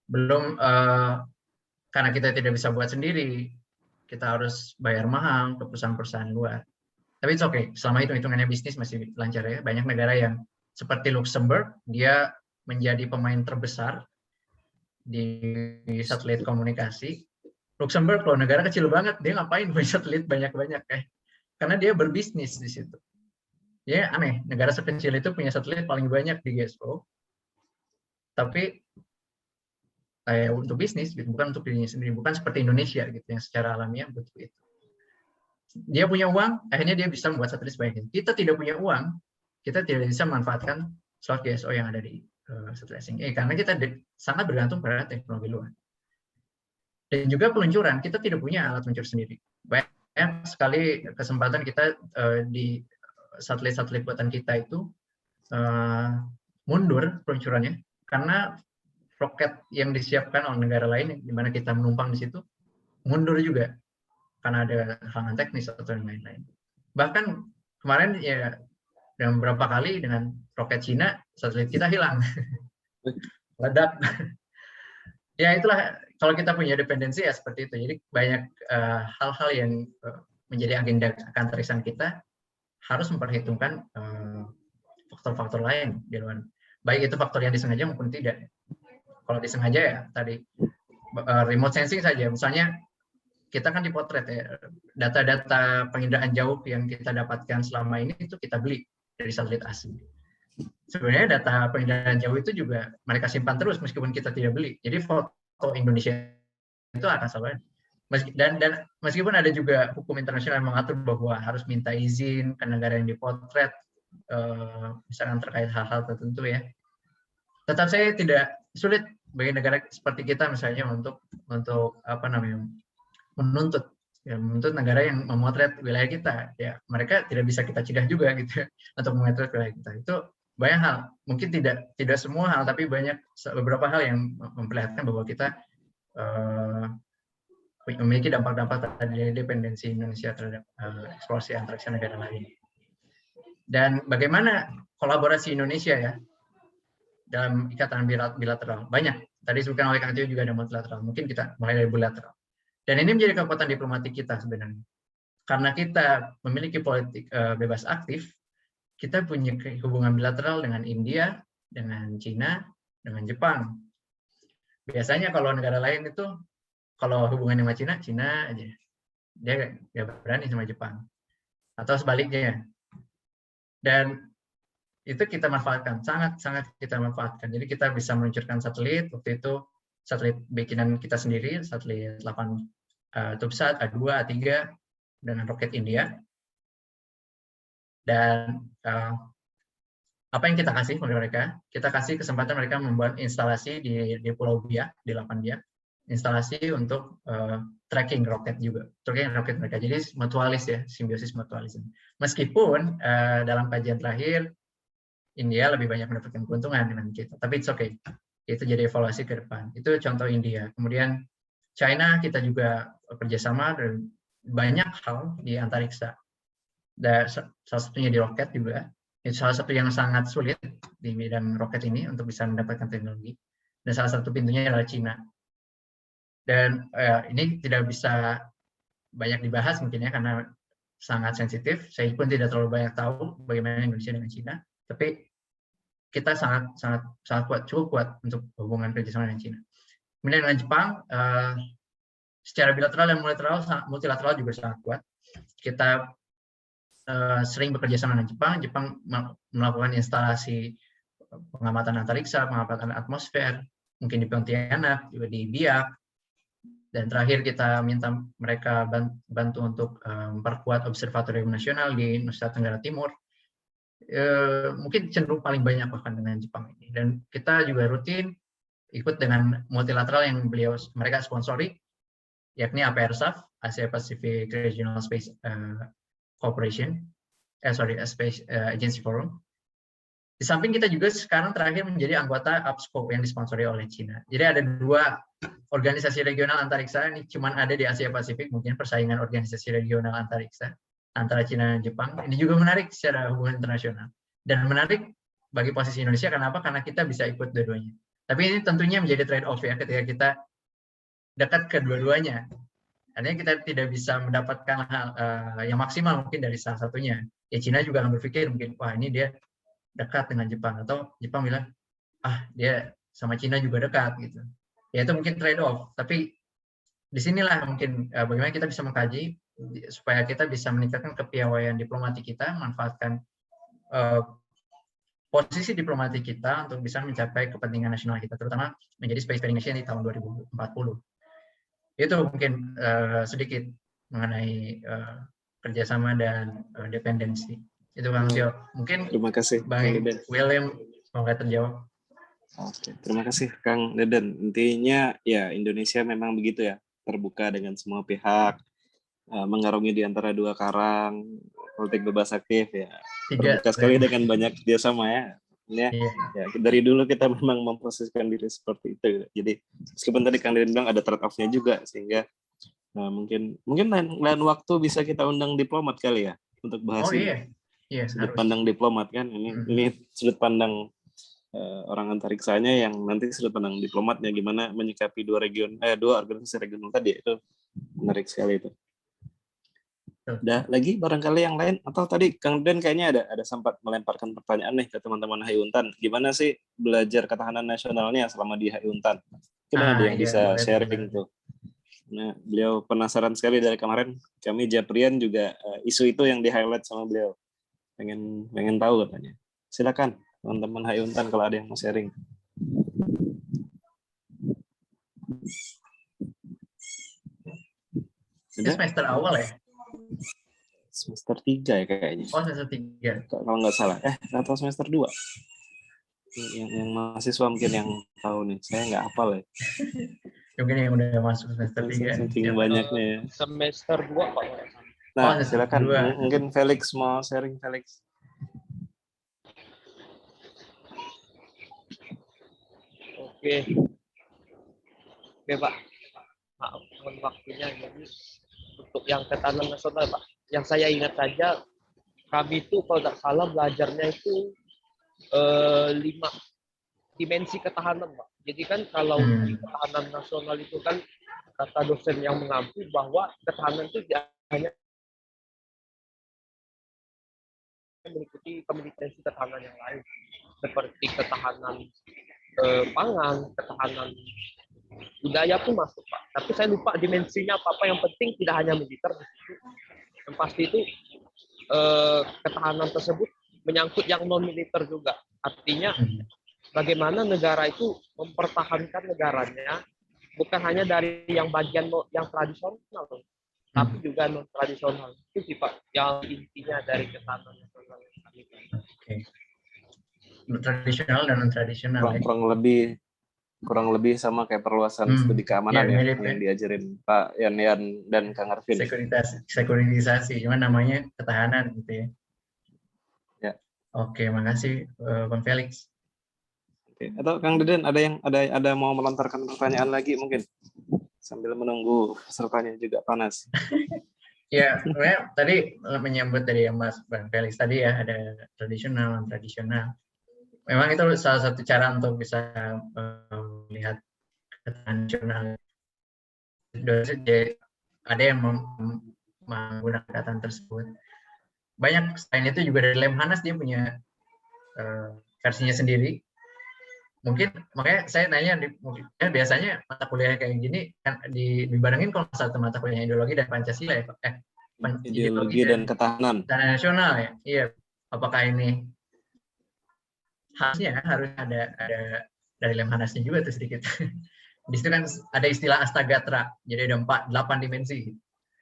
Belum karena kita tidak bisa buat sendiri, kita harus bayar mahal ke perusahaan-perusahaan luar. Tapi it's okay, selama hitungannya bisnis masih lancar ya. Banyak negara yang seperti Luxembourg, dia menjadi pemain terbesar di satelit komunikasi. Luxembourg loh, negara kecil banget, dia ngapain punya satelit banyak-banyak karena dia berbisnis di situ. Ya aneh, negara sekecil itu punya satelit paling banyak di GSO, tapi untuk bisnis, gitu, bukan untuk dirinya sendiri, bukan seperti Indonesia gitu yang secara alamiah betul itu. Dia punya uang, akhirnya dia bisa membuat satelit sebanyak itu. Kita tidak punya uang, kita tidak bisa memanfaatkan slot GSO yang ada di satelit asing. Karena kita sangat bergantung pada teknologi luar. Dan juga peluncuran, kita tidak punya alat peluncur sendiri. Banyak sekali kesempatan kita di satelit-satelit buatan kita itu mundur peluncurannya karena roket yang disiapkan oleh negara lain di mana kita menumpang di situ mundur juga karena ada halangan teknis atau yang lain-lain. Bahkan kemarin ya dengan beberapa kali dengan roket Cina satelit kita hilang, ledak. Ya itulah kalau kita punya dependensi ya seperti itu. Jadi banyak hal-hal yang menjadi agenda keantariksan kita harus memperhitungkan faktor-faktor lain di luar. Baik itu faktor yang disengaja maupun tidak. Kalau disengaja ya tadi remote sensing saja, misalnya kita kan dipotret ya, data-data penginderaan jauh yang kita dapatkan selama ini itu kita beli dari satelit asing. Sebenarnya data penginderaan jauh itu juga mereka simpan terus meskipun kita tidak beli. Jadi foto Indonesia itu akan selalu Dan meskipun ada juga hukum internasional yang mengatur bahwa harus minta izin ke negara yang dipotret, misalkan terkait hal-hal tertentu ya. Tetap saya tidak sulit bagi negara seperti kita misalnya untuk apa namanya menuntut negara yang memotret wilayah kita. Ya mereka tidak bisa kita cegah juga gitu untuk memotret wilayah kita. Itu banyak hal, mungkin tidak semua hal, tapi beberapa hal yang memperlihatkan bahwa kita memiliki dampak-dampak dari dependensi Indonesia terhadap eksplorasi antariksa negara lain. Dan bagaimana kolaborasi Indonesia ya dalam ikatan bilateral? Banyak. Tadi disebutkan oleh Kang Tio juga ada multilateral. Mungkin kita mulai dari bilateral. Dan ini menjadi kekuatan diplomatik kita sebenarnya. Karena kita memiliki politik bebas aktif, kita punya hubungan bilateral dengan India, dengan Cina, dengan Jepang. Biasanya kalau negara lain itu, kalau hubungannya sama Cina, Cina aja. Dia nggak berani sama Jepang. Atau sebaliknya. Dan itu kita manfaatkan, sangat kita manfaatkan. Jadi kita bisa meluncurkan satelit, waktu itu satelit bikinan kita sendiri, satelit 8 Tubsat, A2, A3, dengan roket India. Dan apa yang kita kasih kepada mereka? Kita kasih kesempatan mereka membuat instalasi di Pulau Biak, di 8 Biak. Instalasi untuk tracking roket juga, tracking roket mereka. Jadi mutualis ya, simbiosis mutualis. Meskipun dalam kajian terakhir India lebih banyak mendapatkan keuntungan dengan kita, tapi it's okay. Itu jadi evaluasi ke depan. Itu contoh India. Kemudian China kita juga kerjasama dan banyak hal di antariksa. Dan salah satunya di roket juga. Itu salah satu yang sangat sulit di bidang roket ini untuk bisa mendapatkan teknologi. Dan salah satu pintunya adalah China. Dan ini tidak bisa banyak dibahas mungkin ya karena sangat sensitif. Saya pun tidak terlalu banyak tahu bagaimana Indonesia dengan China, tapi kita sangat kuat, cukup kuat untuk hubungan kerjasama dengan China. Kemudian dengan Jepang, secara bilateral dan multilateral juga sangat kuat. Kita sering bekerja sama dengan Jepang. Jepang melakukan instalasi pengamatan antariksa, pengamatan atmosfer, mungkin di Pontianak, juga di Biak. Dan terakhir kita minta mereka bantu untuk memperkuat observatorium nasional di Nusa Tenggara Timur. Mungkin cenderung paling banyak bahkan dengan Jepang ini. Dan kita juga rutin ikut dengan multilateral yang mereka sponsori, yakni APRSAF, Asia Pacific Regional Space Cooperation, Space Agency Forum. Di samping kita juga sekarang terakhir menjadi anggota APSCO yang disponsori oleh China. Jadi ada 2 organisasi regional antariksa, ini cuma ada di Asia Pasifik, mungkin persaingan organisasi regional antariksa antara China dan Jepang. Ini juga menarik secara hubungan internasional. Dan menarik bagi posisi Indonesia, kenapa? Karena kita bisa ikut dua-duanya. Tapi ini tentunya menjadi trade-off ya, ketika kita dekat ke dua-duanya. Artinya kita tidak bisa mendapatkan hal yang maksimal mungkin dari salah satunya. Ya China juga akan berpikir mungkin, wah ini dia dekat dengan Jepang, atau Jepang bilang, dia sama Cina juga dekat gitu. Ya itu mungkin trade-off. Tapi disinilah mungkin bagaimana kita bisa mengkaji supaya kita bisa meningkatkan kepiawaian diplomatik kita, manfaatkan posisi diplomatik kita untuk bisa mencapai kepentingan nasional kita, terutama menjadi spacefaring nation di tahun 2040. Itu mungkin sedikit mengenai kerjasama dan dependensi. Itu Bang Tio. Mungkin terima kasih Bang William semoga terjawab. Oke, terima kasih Kang Deden. Intinya ya Indonesia memang begitu ya, terbuka dengan semua pihak, mengarungi di antara 2 karang, politik bebas aktif ya. Terbuka sekali dengan banyak kerjasama ya. Ya, dari dulu kita memang memposisikan diri seperti itu. Jadi meskipun tadi Kang Deden bilang ada trade-off-nya juga, sehingga mungkin lain waktu bisa kita undang diplomat kali ya untuk bahas ini. Sudut pandang diplomat kan ini sudut pandang orang antariksanya yang nanti sudut pandang diplomatnya gimana menyikapi 2 organisasi regional tadi. Itu menarik sekali itu. Udah lagi barangkali yang lain, atau tadi Kang Den kayaknya ada sempat melemparkan pertanyaan nih ke teman-teman HI Untan, gimana sih belajar ketahanan nasionalnya selama di HI Untan? Mungkin ada yang bisa sharing tuh. Nah, beliau penasaran sekali dari kemarin, kami Japrian juga isu itu yang di-highlight sama beliau. Pengen tahu katanya. Silakan teman-teman HI Untan kalau ada yang mau sharing. Itu semester awal ya? Semester 3 ya kayaknya. Oh, semester 3. Kalau nggak salah. Atau semester 2. Yang mahasiswa mungkin yang tahu nih. Saya nggak hafal ya. Mungkin yang udah masuk semester 3. Saking banyaknya ya. Semester 2 Pak. Nah, semester silakan. 2. Mungkin Felix mau sharing, Felix. Oke Pak. Maaf mohon waktunya. Jadi untuk yang ketahanan nasional Pak, yang saya ingat saja kami itu kalau tidak salah belajarnya itu 5 dimensi ketahanan Pak. Jadi kan kalau di ketahanan nasional itu kan kata dosen yang mengampu bahwa ketahanan itu tidak hanya mengikuti kompetensi ketahanan yang lain seperti ketahanan pangan, ketahanan budaya pun masuk Pak. Tapi saya lupa dimensinya apa. Yang penting tidak hanya militer di situ. Yang pasti itu ketahanan tersebut menyangkut yang non militer juga. Artinya bagaimana negara itu mempertahankan negaranya bukan hanya dari yang bagian yang tradisional, tapi juga non tradisional. Itu sih Pak yang intinya dari ketahanan nasional. Oke. Tradisional dan non tradisional. Kurang lebih sama kayak perluasan studi keamanan ya, mirip, yang diajarin Pak Yan dan Kang Arvin. Sekuritisasi, cuma namanya ketahanan gitu ya. Ya. Oke, makasih Bang Felix. Oke. Atau Kang Deden ada mau melontarkan pertanyaan lagi mungkin sambil menunggu pesertanya juga panas. Ya, sebenarnya tadi menyambut dari yang Mas Bang Felix tadi ya, ada tradisional, non tradisional. Memang itu salah satu cara untuk bisa melihat ketahanan nasional. Ada yang menggunakan kata tersebut. Banyak selain itu juga dari Lemhanas dia punya versinya sendiri. Mungkin makanya saya nanya biasanya mata kuliah kayak gini kan dibarengin kalau satu mata kuliahnya ideologi dan Pancasila ya Pak. Ideologi dan ketahanan. Ketahanan nasional ya. Iya. Apakah ini harus ada dari Lemhanasnya juga tuh sedikit. Di situ kan ada istilah Astagatra, jadi ada 8 dimensi.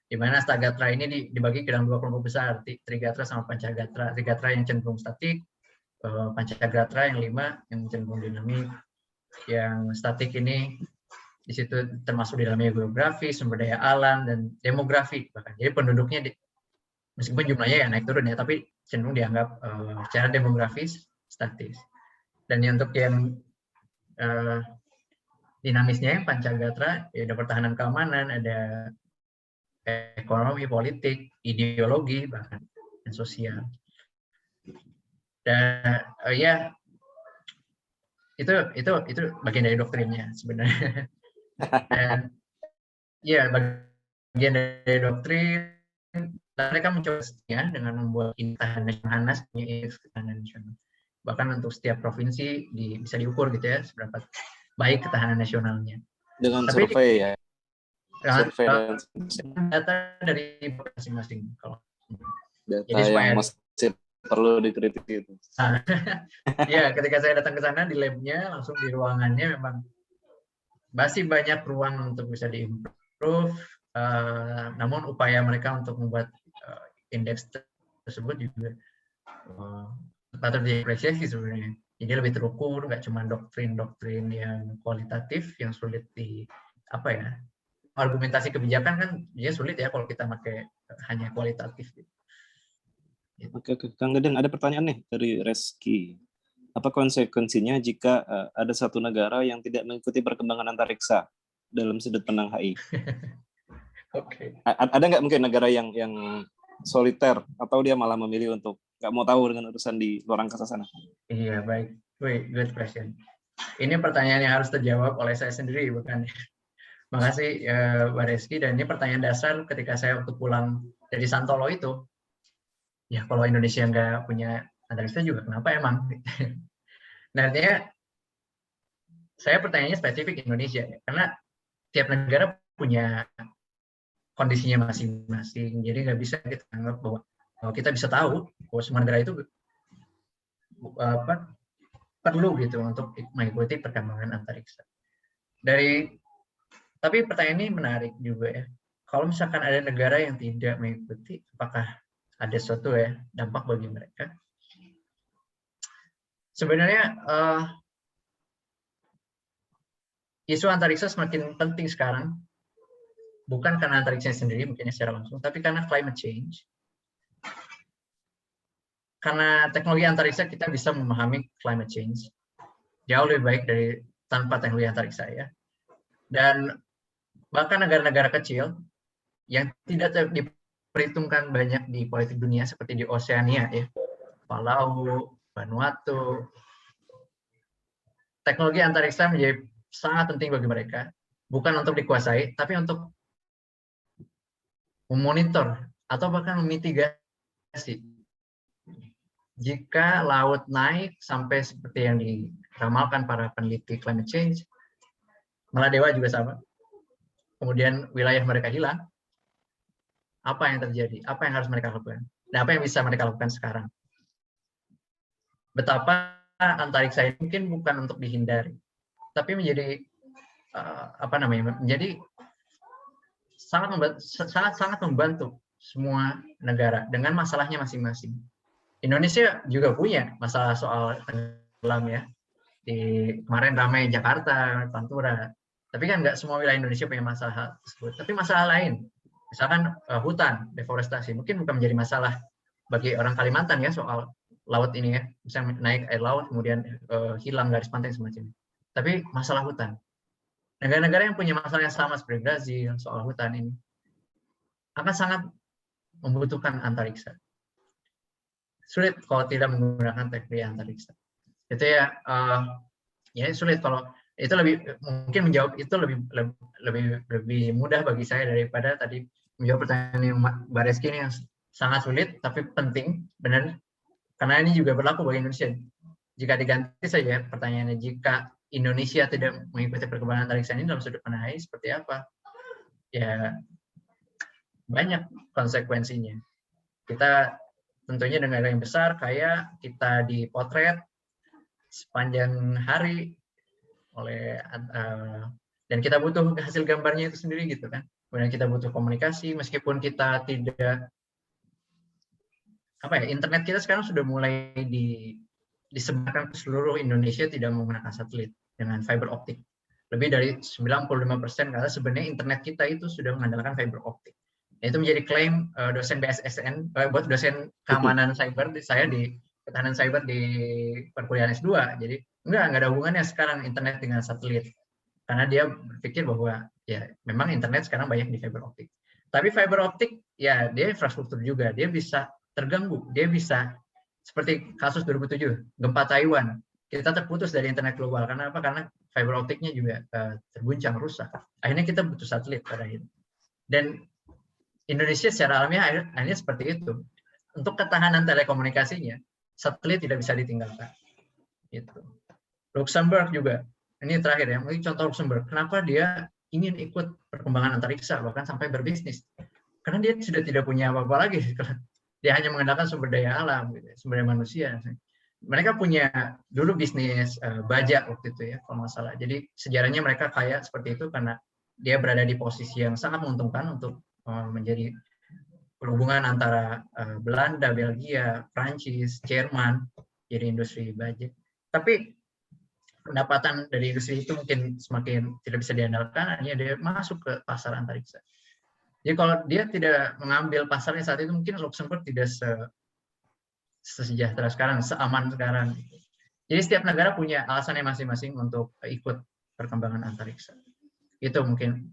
Di mana Astagatra ini dibagi ke dalam 2 kelompok besar, Trigatra sama Pancagatra. Trigatra yang cenderung statik, Pancagatra yang 5 yang cenderung dinamik. Yang statik ini di situ termasuk di dalamnya geografi, sumber daya alam, dan demografi bahkan. Jadi penduduknya meskipun jumlahnya ya naik turun ya, tapi cenderung dianggap secara demografis statis. Dan untuk yang dinamisnya yang Pancagatra, ya ada pertahanan keamanan, ada ekonomi, politik, ideologi, bahkan dan sosial. Dan ya itu bagian dari doktrinnya sebenarnya. Dan ya bagian dari doktrin, mereka mencoba dengan membuat ketahanan nasional. Bahkan untuk setiap provinsi bisa diukur gitu ya seberapa baik ketahanan nasionalnya. Dengan survei ya. Survei dan data dari masing-masing. Data yang masih perlu dikritisi itu. Ya, ketika saya datang ke sana di labnya, langsung di ruangannya memang masih banyak ruang untuk bisa diimprove. Namun upaya mereka untuk membuat indeks tersebut juga patut diapresiasi sebenarnya. Jadi lebih terukur, nggak cuma doktrin yang kualitatif yang sulit argumentasi kebijakan kan dia sulit ya kalau kita pakai hanya kualitatif. Oke, Kang Deden, ada pertanyaan nih dari Reski. Apa konsekuensinya jika ada satu negara yang tidak mengikuti perkembangan antariksa dalam sudut pandang HI? Oke. Ada nggak mungkin negara yang soliter atau dia malah memilih untuk nggak mau tahu dengan urusan di luar angkasa sana? Iya, baik. Good question. Ini pertanyaan yang harus terjawab oleh saya sendiri, bukan? Makasih Mbak Reski. Dan ini pertanyaan dasar ketika saya waktu pulang dari Santolo itu. Ya, kalau Indonesia nggak punya antariksa juga, kenapa emang? Nah, artinya saya pertanyaannya spesifik Indonesia, karena tiap negara punya kondisinya masing-masing. Jadi nggak bisa kita anggap bahwa kita bisa tahu bahwa semua negara itu perlu gitu untuk mengikuti perkembangan antariksa. Tapi pertanyaan ini menarik juga ya. kalau misalkan ada negara yang tidak mengikuti, apakah ada suatu dampak bagi mereka? Sebenarnya isu antariksa semakin penting sekarang, bukan karena antariksa sendiri mungkin secara langsung, tapi karena climate change. Karena teknologi antariksa kita bisa memahami climate change jauh lebih baik dari tanpa teknologi antariksa ya. Dan bahkan negara-negara kecil yang tidak diperhitungkan banyak di politik dunia seperti di Oseania ya, Palau, Vanuatu, teknologi antariksa menjadi sangat penting bagi mereka, bukan untuk dikuasai, tapi untuk memonitor atau bahkan memitigasi. Jika laut naik sampai seperti yang diramalkan para peneliti climate change, Maladewa juga sama, kemudian wilayah mereka hilang, apa yang terjadi? Apa yang harus mereka lakukan? Dan apa yang bisa mereka lakukan sekarang? Betapa antariksa ini mungkin bukan untuk dihindari, tapi menjadi menjadi sangat membantu semua negara dengan masalahnya masing-masing. Indonesia juga punya masalah soal tenggelam ya. Kemarin ramai Jakarta, Pantura. Tapi kan nggak semua wilayah Indonesia punya masalah tersebut. Tapi masalah lain, misalkan hutan, deforestasi, mungkin bukan menjadi masalah bagi orang Kalimantan ya soal laut ini ya. Misalnya naik air laut, kemudian hilang garis pantai semacamnya. Tapi masalah hutan. Negara-negara yang punya masalah yang sama seperti Brazil soal hutan ini akan sangat membutuhkan antariksa. Sulit kalau tidak menggunakan teknologi antariksa. Itu ya, ya sulit kalau itu mungkin menjawab itu lebih mudah bagi saya daripada tadi menjawab pertanyaan Mbak Reski ini yang sangat sulit tapi penting benar, karena ini juga berlaku bagi Indonesia. Jika diganti saja pertanyaannya, jika Indonesia tidak mengikuti perkembangan antariksa ini dalam sudut pandang HI seperti apa? Ya banyak konsekuensinya. Kita tentunya negara yang besar, kaya, kita dipotret sepanjang hari oleh dan kita butuh hasil gambarnya itu sendiri gitu kan. Kemudian kita butuh komunikasi meskipun kita tidak internet kita sekarang sudah mulai disebarkan ke seluruh Indonesia tidak menggunakan satelit dengan fiber optik. Lebih dari 95% karena sebenarnya internet kita itu sudah mengandalkan fiber optik. Itu menjadi klaim dosen BSSN, buat dosen keamanan cyber saya di ketahanan cyber di perkuliahan S2. Jadi enggak ada hubungannya sekarang internet dengan satelit. Karena dia berpikir bahwa ya memang internet sekarang banyak di fiber optik. Tapi fiber optik ya dia infrastruktur juga, dia bisa terganggu, dia bisa seperti kasus 2007 gempa Taiwan. Kita terputus dari internet global karena apa? Karena fiber optiknya juga terguncang, rusak. Akhirnya kita butuh satelit pada akhirnya. Dan Indonesia secara alamiah akhirnya seperti itu. Untuk ketahanan telekomunikasinya, satelit tidak bisa ditinggalkan. Gitu. Luxembourg juga. Ini terakhir ya, mungkin contoh Luxembourg. Kenapa dia ingin ikut perkembangan antariksa, bahkan sampai berbisnis? Karena dia sudah tidak punya apa-apa lagi. Dia hanya mengandalkan sumber daya alam, gitu, sumber daya manusia. Mereka punya dulu bisnis bajak waktu itu ya, kalau nggak salah. Jadi sejarahnya mereka kaya seperti itu karena dia berada di posisi yang sangat menguntungkan untuk menjadi perhubungan antara Belanda, Belgia, Prancis, Jerman, jadi industri bajak. Tapi pendapatan dari industri itu mungkin semakin tidak bisa diandalkan, hanya dia masuk ke pasar antariksa. Jadi kalau dia tidak mengambil pasarnya saat itu, mungkin Luxembourg tidak sesejahtera sekarang, seaman sekarang. Jadi setiap negara punya alasannya masing-masing untuk ikut perkembangan antariksa. Itu mungkin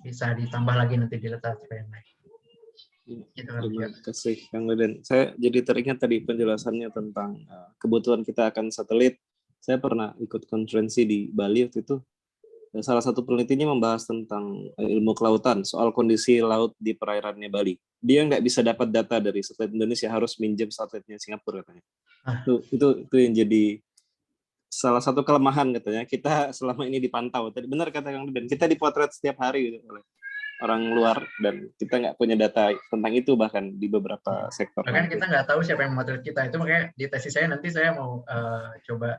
bisa ditambah lagi nanti di literatur yang lain. Terima kasih Kang Deden. Saya jadi teringat tadi penjelasannya tentang kebutuhan kita akan satelit. Saya pernah ikut konferensi di Bali waktu itu. Salah satu penelitinya membahas tentang ilmu kelautan, soal kondisi laut di perairannya Bali. Dia nggak bisa dapat data dari satelit Indonesia, harus minjem satelitnya Singapura katanya. Itu yang jadi salah satu kelemahan katanya. Kita selama ini dipantau. Tadi benar kata Kang Deden, kita dipotret setiap hari gitu oleh orang luar dan kita nggak punya data tentang itu bahkan di beberapa sektor. Bahkan kita nggak tahu siapa yang memotret kita. Itu makanya di tesis saya nanti saya mau coba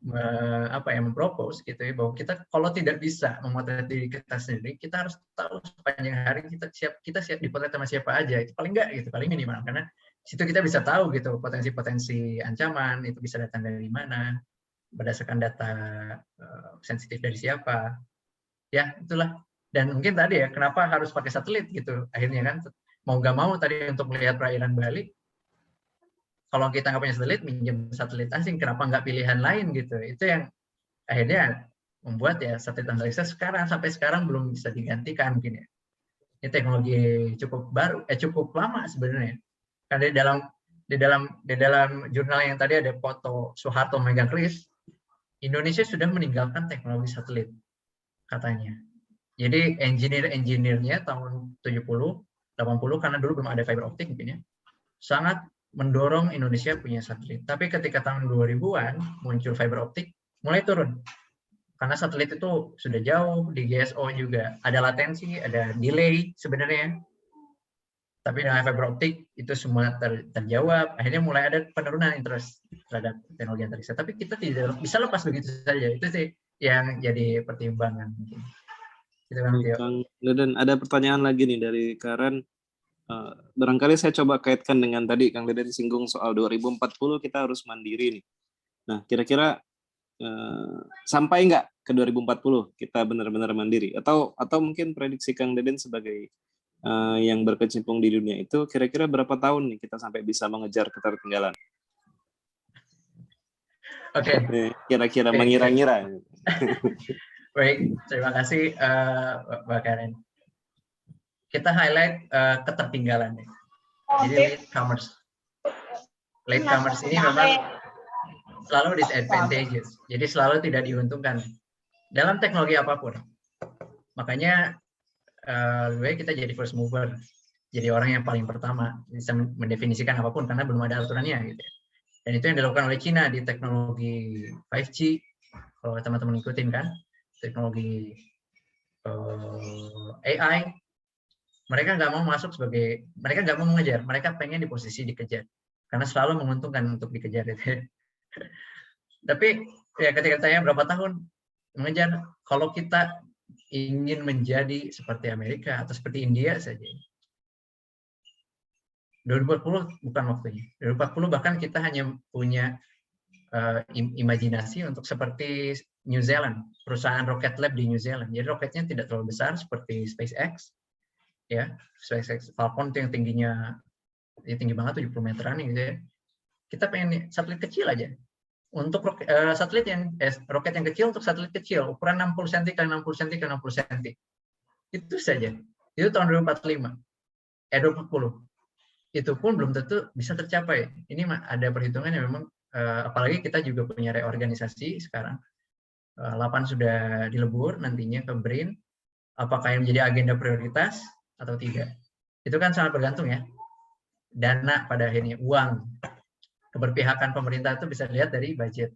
mempropose gitu ya, bahwa kita kalau tidak bisa memotret diri kita sendiri, kita harus tahu sepanjang hari kita siap dipotret sama siapa aja, itu paling enggak gitu, paling minimal, karena situ kita bisa tahu gitu potensi-potensi ancaman itu bisa datang dari mana, berdasarkan data sensitif dari siapa, ya itulah. Dan mungkin tadi ya, kenapa harus pakai satelit gitu, akhirnya kan mau nggak mau tadi untuk melihat perairan Bali, kalau kita nggak punya satelit, minjem satelit asing, kenapa nggak pilihan lain gitu? Itu yang akhirnya membuat ya satelit antariksa sampai sekarang belum bisa digantikan mungkin ya. Ini teknologi cukup baru, cukup lama sebenarnya. Karena di dalam jurnal yang tadi ada foto Soeharto megang kris, Indonesia sudah meninggalkan teknologi satelit katanya. Jadi engineer-nya tahun 70, 80 karena dulu belum ada fiber optik mungkin ya, sangat mendorong Indonesia punya satelit. Tapi ketika tahun 2000-an muncul fiber optik, mulai turun. Karena satelit itu sudah jauh, di GSO juga ada latensi, ada delay sebenarnya. Tapi dengan fiber optik itu semua terjawab, akhirnya mulai ada penurunan interest terhadap teknologi antariksa. Tapi kita tidak bisa lepas begitu saja. Itu sih yang jadi pertimbangan mungkin. Gitu, Kang Deden, ada pertanyaan lagi nih dari Karen. Barangkali saya coba kaitkan dengan tadi Kang Deden singgung soal 2040 kita harus mandiri nih. Nah, kira-kira sampai nggak ke 2040 kita benar-benar mandiri? Atau mungkin prediksi Kang Deden sebagai yang berkecimpung di dunia itu, kira-kira berapa tahun nih kita sampai bisa mengejar ketertinggalan? Oke. Kira-kira mengira-ngira. Baik, terima kasih Mbak Karen. Kita highlight ketertinggalan. Jadi late comers ini memang selalu disadvantageous. Jadi selalu tidak diuntungkan dalam teknologi apapun. Makanya lebih baik kita jadi first mover. Jadi orang yang paling pertama bisa mendefinisikan apapun karena belum ada aturannya gitu. Dan itu yang dilakukan oleh Cina di teknologi 5G. Kalau teman-teman ikutin kan, teknologi AI, mereka nggak mau masuk mereka nggak mau mengejar, mereka pengen di posisi dikejar, karena selalu menguntungkan untuk dikejar itu. Tapi ya ketika tanya berapa tahun mengejar, kalau kita ingin menjadi seperti Amerika atau seperti India saja, 2040 bukan waktunya. 2040 bahkan kita hanya punya imajinasi untuk seperti New Zealand, perusahaan rocket lab di New Zealand. Jadi roketnya tidak terlalu besar seperti SpaceX, ya. SpaceX Falcon itu yang tingginya ya tinggi banget 70 meteran gitu ya. Kita pengen satelit kecil aja. Untuk roket yang kecil untuk satelit kecil ukuran 60 cm x 60 cm x 60 cm. Itu saja. Itu tahun 2045. 2040. Itu pun belum tentu bisa tercapai. Ini ada perhitungan yang memang apalagi kita juga punya reorganisasi sekarang. 8 sudah dilebur nantinya ke BRIN. Apakah yang menjadi agenda prioritas atau tidak? Itu kan sangat bergantung ya. Dana pada akhirnya, uang. Keberpihakan pemerintah itu bisa dilihat dari budget.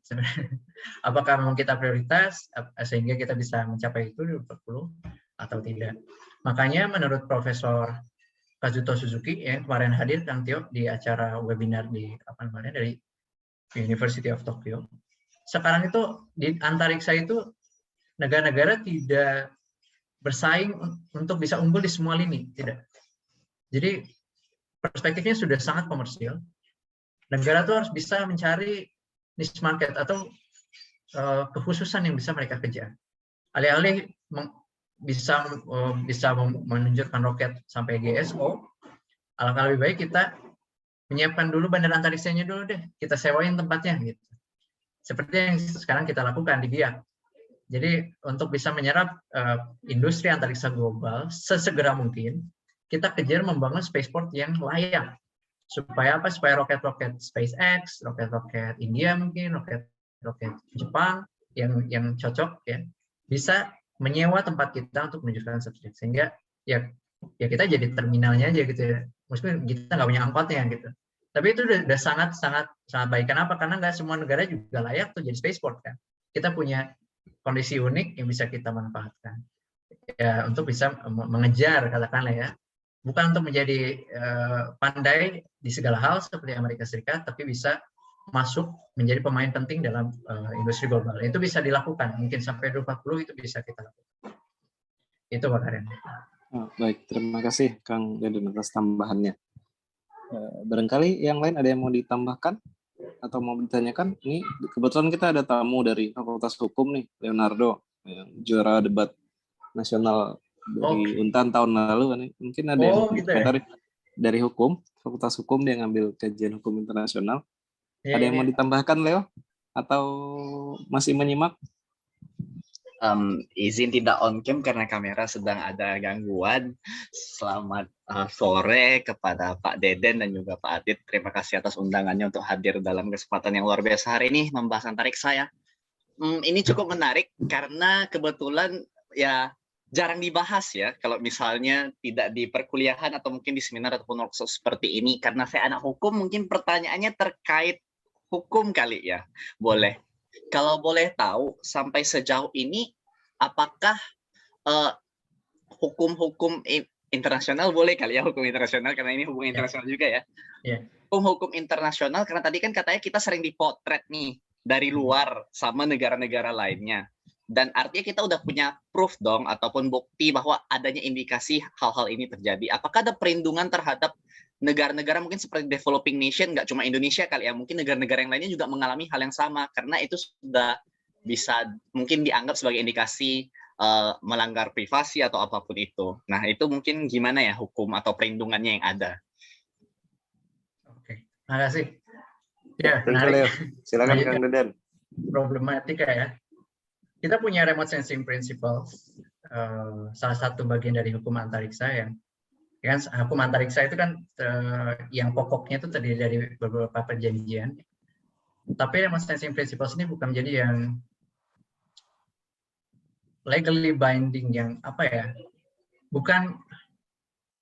Apakah memang kita prioritas sehingga kita bisa mencapai itu 2040 atau tidak? Makanya menurut Profesor Kazuto Suzuki yang kemarin hadir Kang Tio di acara webinar di kemarin dari University of Tokyo. Sekarang itu di antariksa itu negara-negara tidak bersaing untuk bisa unggul di semua lini, tidak. Jadi perspektifnya sudah sangat komersial. Negara itu harus bisa mencari niche market atau kekhususan yang bisa mereka kejar. Alih-alih bisa menunjukkan roket sampai GSO, alangkah lebih baik kita menyiapkan dulu bandara antariksanya dulu deh, kita sewain tempatnya gitu. Seperti yang sekarang kita lakukan di Biak. Jadi untuk bisa menyerap industri antariksa global sesegera mungkin, kita kejar membangun spaceport yang layak. Supaya apa? Supaya roket-roket SpaceX, roket-roket India mungkin, roket-roket Jepang yang cocok ya, bisa menyewa tempat kita untuk menunjukkan satelit. Sehingga ya kita jadi terminalnya aja gitu ya. Meskipun kita nggak punya angkotnya gitu. Tapi itu udah sangat baik. Kenapa? Karena nggak semua negara juga layak tuh jadi spaceport kan. Kita punya kondisi unik yang bisa kita manfaatkan ya untuk bisa mengejar katakanlah ya, bukan untuk menjadi pandai di segala hal seperti Amerika Serikat, tapi bisa masuk menjadi pemain penting dalam industri global. Itu bisa dilakukan, mungkin sampai 2040 itu bisa kita lakukan. Itu Pak Karen. Baik, terima kasih Kang Deden atas tambahannya. Barangkali yang lain ada yang mau ditambahkan atau mau ditanyakan? Ini kebetulan kita ada tamu dari Fakultas Hukum nih, Leonardo, yang juara debat nasional dari Untan tahun lalu. Mungkin ada yang mau dikomentari dari hukum, Fakultas Hukum, dia ngambil kajian hukum internasional. Ada yang mau ditambahkan, Leo? Atau masih menyimak? Izin tidak on cam karena kamera sedang ada gangguan. Selamat sore kepada Pak Deden dan juga Pak Adit. Terima kasih atas undangannya untuk hadir dalam kesempatan yang luar biasa hari ini membahas antariksa ya. Ini cukup menarik karena kebetulan ya jarang dibahas ya kalau misalnya tidak di perkuliahan atau mungkin di seminar ataupun workshop seperti ini. Karena saya anak hukum, mungkin pertanyaannya terkait hukum kali ya. Boleh. Kalau boleh tahu, sampai sejauh ini, apakah hukum-hukum internasional, boleh kali ya hukum internasional, karena ini hukum internasional juga ya. Hukum internasional, karena tadi kan katanya kita sering dipotret nih, dari luar sama negara-negara lainnya. Dan artinya kita udah punya proof dong, ataupun bukti bahwa adanya indikasi hal-hal ini terjadi. Apakah ada perlindungan terhadap negara-negara mungkin seperti developing nation, nggak cuma Indonesia kali ya, mungkin negara-negara yang lainnya juga mengalami hal yang sama, karena itu sudah bisa mungkin dianggap sebagai indikasi melanggar privasi atau apapun itu. Nah, itu mungkin gimana ya hukum atau perlindungannya yang ada? Oke, makasih. Ya, menarik. Silakan Kang Deden. Problematika ya. Kita punya remote sensing principle, salah satu bagian dari hukum antariksa yang kan hukum antariksa itu kan yang pokoknya itu terdiri dari beberapa perjanjian. Tapi remote sensing principles ini bukan menjadi yang legally binding, yang apa ya? Bukan,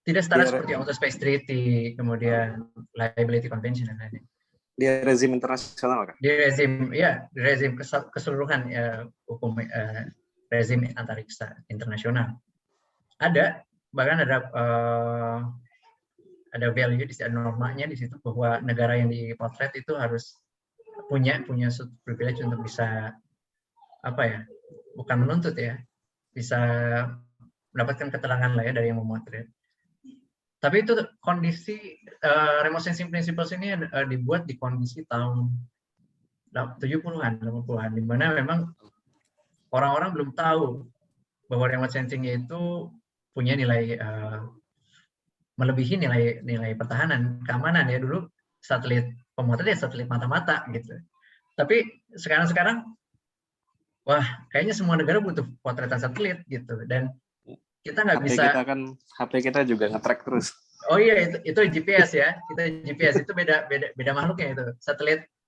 tidak setara seperti Outer Space Treaty, kemudian Liability Convention dan lain-lain. Di rezim internasional kan? Di rezim keseluruhan hukum rezim antariksa internasional. Ada, bahkan ada value di situ, normanya di situ bahwa negara yang dipotret itu harus punya privilege untuk bisa apa ya, bukan menuntut ya, bisa mendapatkan keterangan lah ya dari yang memotret. Tapi itu kondisi remote sensing principles ini dibuat di kondisi tahun 70-an, 80-an, di mana memang orang-orang belum tahu bahwa remote sensing itu punya nilai melebihi nilai pertahanan, keamanan ya. Dulu satelit pemotret ya satelit mata-mata gitu. Tapi sekarang wah, kayaknya semua negara butuh potretan satelit gitu, dan kita nggak bisa. HP kita juga nge-track terus. Oh iya, itu GPS ya. GPS itu beda makhluknya itu.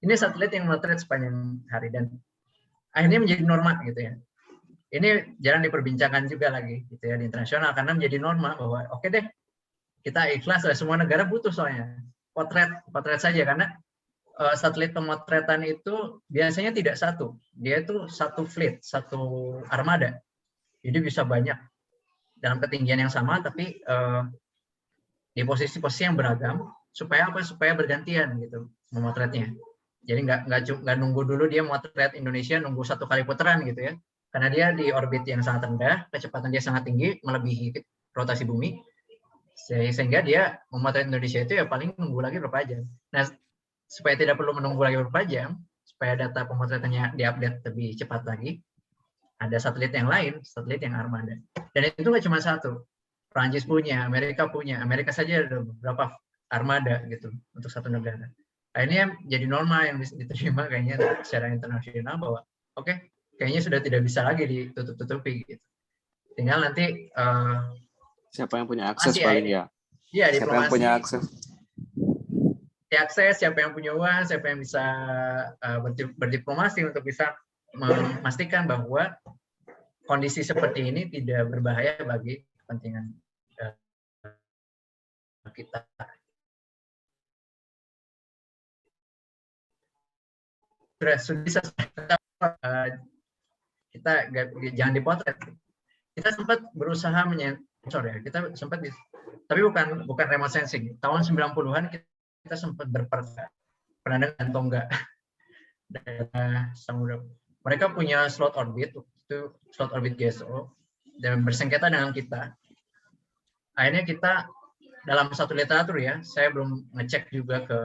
Ini satelit yang motret sepanjang hari, dan akhirnya menjadi norma gitu ya. Ini jarang diperbincangkan juga lagi gitu ya di internasional, karena menjadi norma bahwa oke deh, kita ikhlas lah, semua negara butuh soalnya potret saja, karena satelit pemotretan itu biasanya tidak satu, dia itu satu fleet, satu armada, jadi bisa banyak dalam ketinggian yang sama, tapi di posisi-posisi yang beragam, supaya apa? Supaya bergantian gitu memotretnya. Jadi nggak nunggu dulu dia motret Indonesia, nunggu satu kali putaran gitu ya. Karena dia di orbit yang sangat rendah, kecepatan dia sangat tinggi, melebihi rotasi bumi, sehingga dia memotret Indonesia itu ya paling nunggu lagi berapa jam. Nah, supaya tidak perlu menunggu lagi berapa jam, supaya data pemotretannya diupdate lebih cepat lagi, ada satelit yang lain, satelit yang armada. Dan itu nggak cuma satu, Prancis punya, Amerika saja ada beberapa armada gitu untuk satu negara. Akhirnya jadi norma yang diterima kayaknya secara internasional bahwa oke, kayaknya sudah tidak bisa lagi ditutup-tutupi gitu. Tinggal nanti siapa yang punya akses paling ya? Iya, siapa yang punya akses? Diakses, siapa yang punya uang, siapa yang bisa berdiplomasi untuk bisa memastikan bahwa kondisi seperti ini tidak berbahaya bagi kepentingan kita. Sudah bisa kita jangan dipotret. Kita sempat berusaha menyensor ya, kita sempat tapi bukan remote sensing. Tahun 90-an kita sempat berperang. Pernah dengar atau enggak? daerah Samudra. Mereka punya slot orbit, itu slot orbit GSO, dan bersengketa dengan kita. Akhirnya kita dalam satu literatur ya, saya belum ngecek juga ke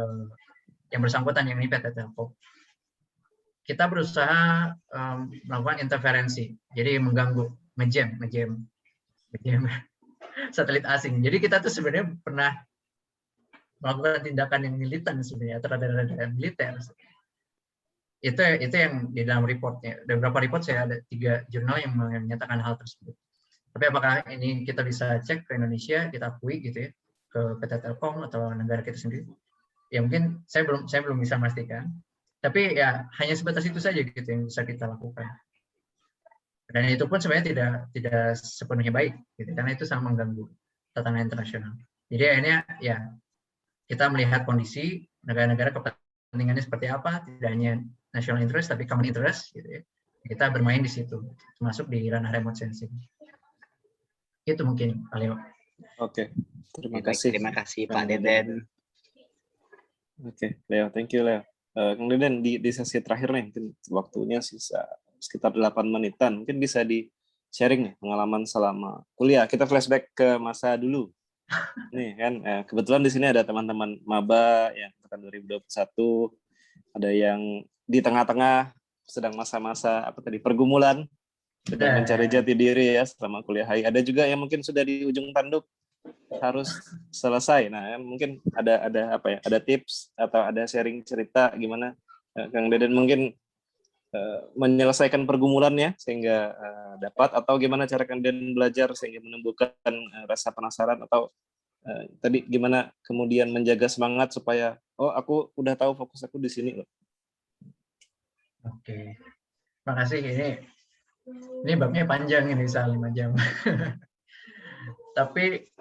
yang bersangkutan yang ini PT Telkom. Kita berusaha melakukan interferensi, jadi mengganggu, ngejam satelit asing. Jadi kita tuh sebenarnya pernah melakukan tindakan yang militan sebenarnya terhadap radar militer. Itu yang di dalam reportnya. Ada beberapa report, saya ada 3 jurnal yang menyatakan hal tersebut. Tapi apakah ini kita bisa cek ke Indonesia, kita akui gitu ya, ke PT Telkom atau negara kita sendiri? Ya mungkin saya belum bisa memastikan. Tapi ya hanya sebatas itu saja gitu yang bisa kita lakukan. Dan itu pun sebenarnya tidak sepenuhnya baik, gitu, karena itu sangat mengganggu tatanan internasional. Jadi akhirnya ya kita melihat kondisi negara-negara kepentingannya seperti apa, tidak hanya national interest tapi common interest, gitu ya. Kita bermain di situ, termasuk di ranah remote sensing. Itu mungkin, Pak Leo. Oke, terima kasih Pak Deden. Oke, Leo, thank you Leo. Kang Deden, di sesi terakhir nih, mungkin waktunya sisa sekitar 8 menitan, mungkin bisa di-sharing nih pengalaman selama kuliah. Kita flashback ke masa dulu. Nih kan, kebetulan di sini ada teman-teman maba yang angkatan 2021, ada yang di tengah-tengah sedang masa-masa pergumulan, sedang mencari jati diri ya selama kuliah HI. Ada juga yang mungkin sudah di ujung tanduk harus selesai. Nah, mungkin ada tips atau ada sharing cerita gimana Kang Deden mungkin menyelesaikan pergumulannya sehingga dapat, atau gimana cara Kang Deden belajar sehingga menumbuhkan rasa penasaran, atau tadi gimana kemudian menjaga semangat supaya aku udah tahu fokus aku di sini loh. Oke. Makasih, ini babnya panjang ini, bisa 5 jam. Tapi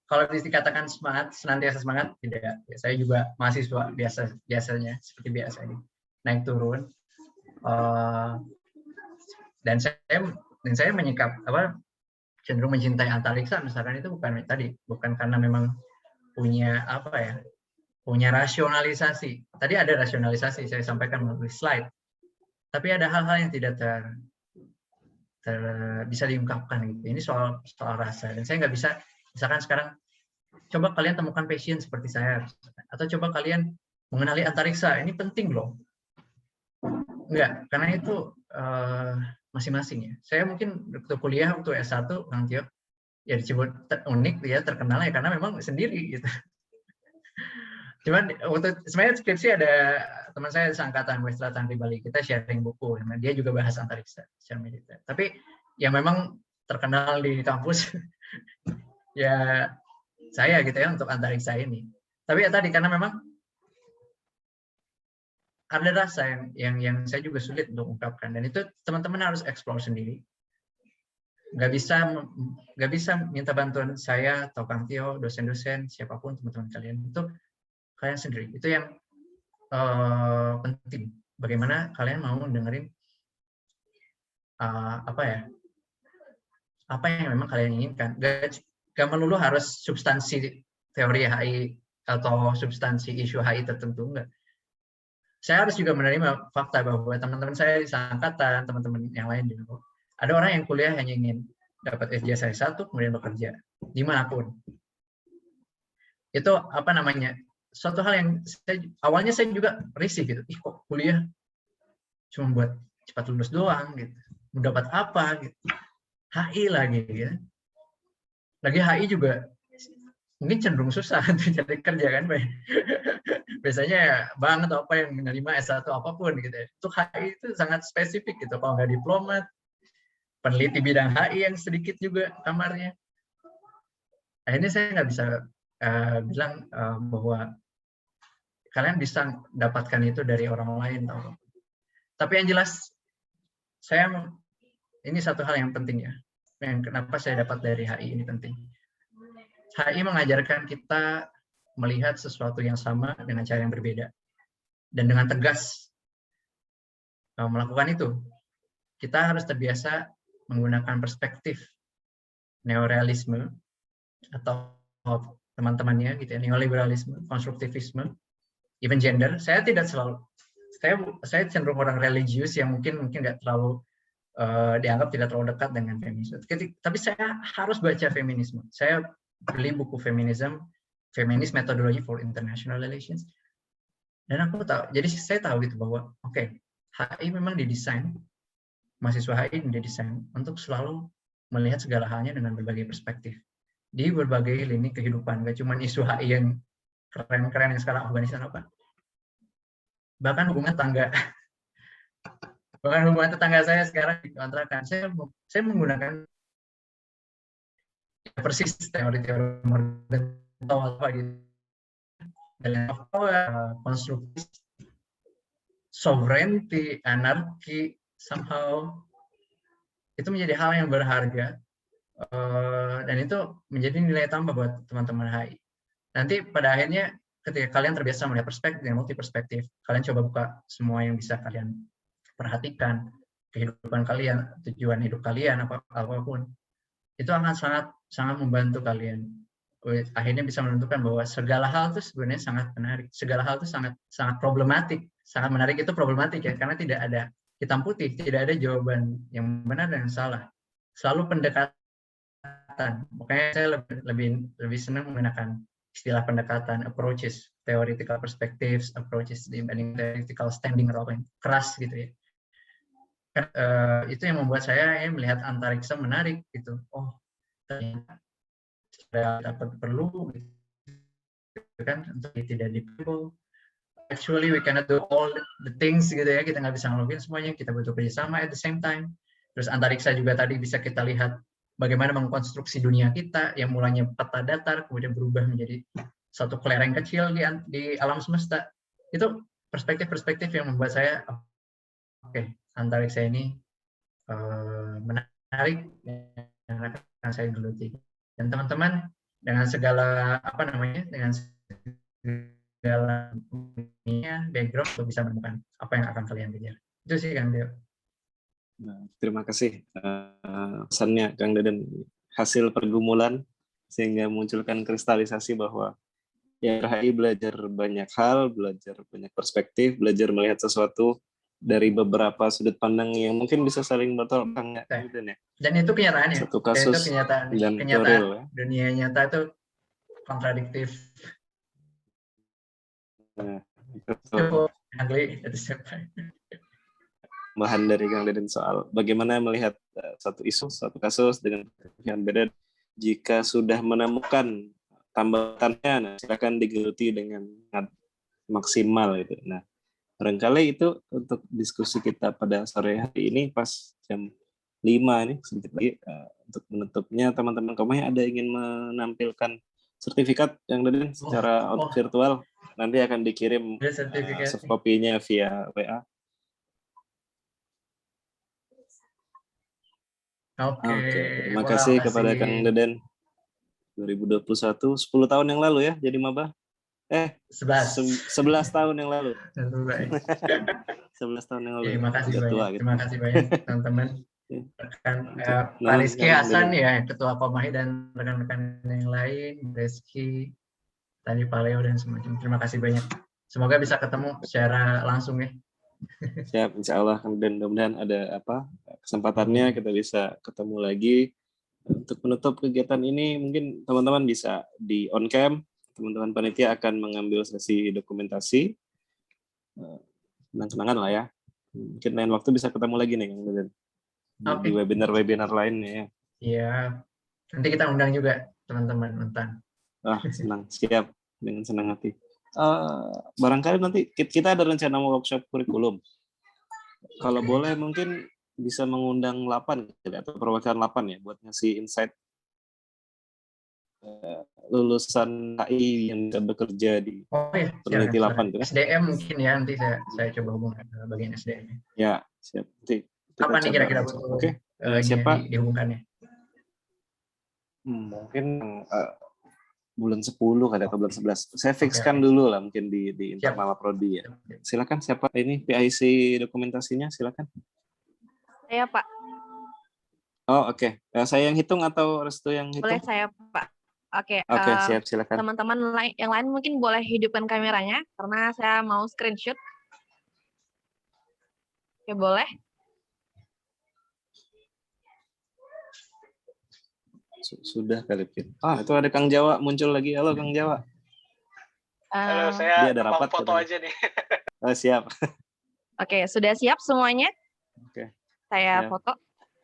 kalau dikatakan semangat, senantiasa semangat, tidak. Ya, saya juga mahasiswa biasanya seperti biasa ini, naik turun. Dan saya menyikap cenderung mencintai antariksa misalkan itu bukan karena memang punya punya rasionalisasi. Tadi ada rasionalisasi saya sampaikan melalui slide. Tapi ada hal-hal yang tidak bisa diungkapkan gitu. Ini soal rasa, dan saya nggak bisa, misalkan sekarang coba kalian temukan passion seperti saya, atau coba kalian mengenali antariksa, ini penting loh. Enggak, karena itu masing-masing ya. Saya mungkin waktu kuliah, waktu S1, Kang Tio, ya disebut unik ya, terkenal ya karena memang sendiri gitu. Cuman sebenarnya skripsi ada teman saya seangkatan Westra Tangri Bali, kita sharing buku, dia juga bahas antariksa secara militer. Tapi yang memang terkenal di kampus ya saya gitu ya untuk antariksa ini. Tapi ya tadi karena memang ada rasa yang saya juga sulit untuk ungkapkan, dan itu teman-teman harus explore sendiri. Nggak bisa minta bantuan saya atau Kang Tio, dosen-dosen, siapapun teman-teman kalian, itu kalian sendiri. Itu yang penting. Bagaimana kalian mau dengerin apa yang memang kalian inginkan. Gak melulu harus substansi teori HI atau substansi isu HI tertentu, enggak. Saya harus juga menerima fakta bahwa teman-teman saya di seangkatan, teman-teman yang lain juga, ada orang yang kuliah hanya ingin dapat ijazah S1 kemudian bekerja dimanapun. Itu suatu hal yang awalnya saya juga risih gitu. Kok kuliah cuma buat cepat lulus doang gitu. Mendapat apa gitu. HI lagi ya. Lagi HI juga mungkin cenderung susah untuk cari kerja kan. Biasanya bank atau apa yang menerima S1 apapun gitu ya. Untuk HI itu sangat spesifik gitu. Kalau nggak diplomat, peneliti bidang HI yang sedikit juga kamarnya. Akhirnya saya nggak bisa bilang bahwa kalian bisa dapatkan itu dari orang lain. Tapi yang jelas, ini satu hal yang penting ya. Yang kenapa saya dapat dari HI ini penting. HI mengajarkan kita melihat sesuatu yang sama dengan cara yang berbeda. Dan dengan tegas melakukan itu. Kita harus terbiasa menggunakan perspektif neorealisme atau teman-temannya gitu ya, neoliberalisme, konstruktivisme, even gender. Saya tidak selalu saya cenderung orang religius yang mungkin nggak terlalu dianggap tidak terlalu dekat dengan feminisme. Tapi saya harus baca feminisme. Saya beli buku Feminist Methodology for International Relations. Dan aku tahu, jadi saya tahu gitu bahwa HI memang didesain, mahasiswa HI didesain untuk selalu melihat segala halnya dengan berbagai perspektif di berbagai lini kehidupan, gak cuma isu HI yang keren-keren yang sekarang Afghanistan apa, bahkan hubungan tetangga saya sekarang di kontrakan, saya menggunakan persis teori-teori modern atau apa gitu, konstruksi sovereignty, anarki, somehow itu menjadi hal yang berharga, dan itu menjadi nilai tambah buat teman-teman HI. Nanti pada akhirnya ketika kalian terbiasa melihat perspektif yang multi perspektif, kalian coba buka semua yang bisa kalian perhatikan, kehidupan kalian, tujuan hidup kalian, apapun, itu akan sangat membantu kalian. Akhirnya bisa menentukan bahwa segala hal itu sebenarnya sangat menarik, segala hal itu sangat problematik. Sangat menarik itu problematik ya, karena tidak ada hitam putih, tidak ada jawaban yang benar dan yang salah. Selalu pendekatan. Makanya saya lebih senang menggunakan istilah pendekatan, approaches, theoretical perspectives, approaches dibanding theoretical standing atau apa yang keras gitu ya. Itu yang membuat saya melihat antariksa menarik gitu. Oh, ternyata dapat perlu gitu kan, untuk tidak dipukul. Actually we cannot do all the things gitu ya, kita nggak bisa ngelakuin semuanya, kita butuh kerjasama at the same time. Terus antariksa juga tadi bisa kita lihat bagaimana mengkonstruksi dunia kita yang mulanya peta datar kemudian berubah menjadi satu kelereng kecil di alam semesta. Itu perspektif-perspektif yang membuat saya antariksa ini menarik yang akan saya geluti. Dan teman-teman dengan segala dengan segala background untuk bisa menemukan apa yang akan kalian kejar. Itu sih Kang Deo. Nah, terima kasih pesannya Kang Deden, hasil pergumulan sehingga munculkan kristalisasi bahwa ya HI belajar banyak hal, belajar banyak perspektif, belajar melihat sesuatu dari beberapa sudut pandang yang mungkin bisa saling bertolak belakang ya. Dan itu kenyataannya. Satu kasus dan dan kenyataan real, ya. Dunia nyata itu kontradiktif. Nah, bahan dari Kang Deden soal bagaimana melihat satu isu, satu kasus dengan yang beda. Jika sudah menemukan tambahannya, nah, silakan digeluti dengan maksimal itu. Nah, barangkali itu untuk diskusi kita pada sore hari ini pas jam 5 ini sedikit lagi untuk menutupnya. Teman-teman Komai ada ingin menampilkan sertifikat yang Deden secara virtual, nanti akan dikirim soft copy-nya via WA. Oke, terima kasih kepada Kang Deden. 2021, 10 tahun yang lalu ya jadi maba. 11 tahun yang lalu. 11 tahun yang lalu. Terima kasih banyak. Tua, gitu. Terima kasih banyak teman-teman. Pak Rizky Hasan ya, Ketua Komahi dan rekan-rekan yang lain, Rizky, tadi Pak Leo dan semacam. Terima kasih banyak. Semoga bisa ketemu secara langsung ya. Siap, insya Allah. Dan mudah-mudahan ada kesempatannya kita bisa ketemu lagi. Untuk menutup kegiatan ini mungkin teman-teman bisa di on cam, teman-teman panitia akan mengambil sesi dokumentasi. Tenang-tenangan lah ya. Mungkin lain waktu bisa ketemu lagi nih Kang Deden. Di webinar-webinar lainnya ya. Iya. Nanti kita undang juga teman-teman nonton. Senang, siap dengan senang hati. Barangkali nanti kita ada rencana workshop kurikulum. Kalau boleh mungkin bisa mengundang 8 atau perwakilan 8 ya buat ngasih insight lulusan HI yang bekerja di peneliti 8 itu kan. SDM mungkin ya, nanti saya coba hubungkan bagian SDM. Ya, siap. Nanti apa nih kira-kira siapa dihubungkannya? Mungkin bulan 10 kali atau bulan 11. Saya fixkan dulu lah mungkin di internal prodi ya. Silakan siapa ini PIC dokumentasinya, silakan. Saya Pak. Oh oke. Saya yang hitung atau Restu yang hitung? Boleh saya Pak. Oke. Siap, silakan. Teman-teman yang lain mungkin boleh hidupkan kameranya karena saya mau screenshot. Oke, boleh. Sudah kali, Pin. Itu ada Kang Jawa muncul lagi. Halo Kang Jawa. Halo, Eh, saya Dia ada rapat foto katanya. aja nih. Siap. Oke, sudah siap semuanya? Oke. Saya Siap. foto.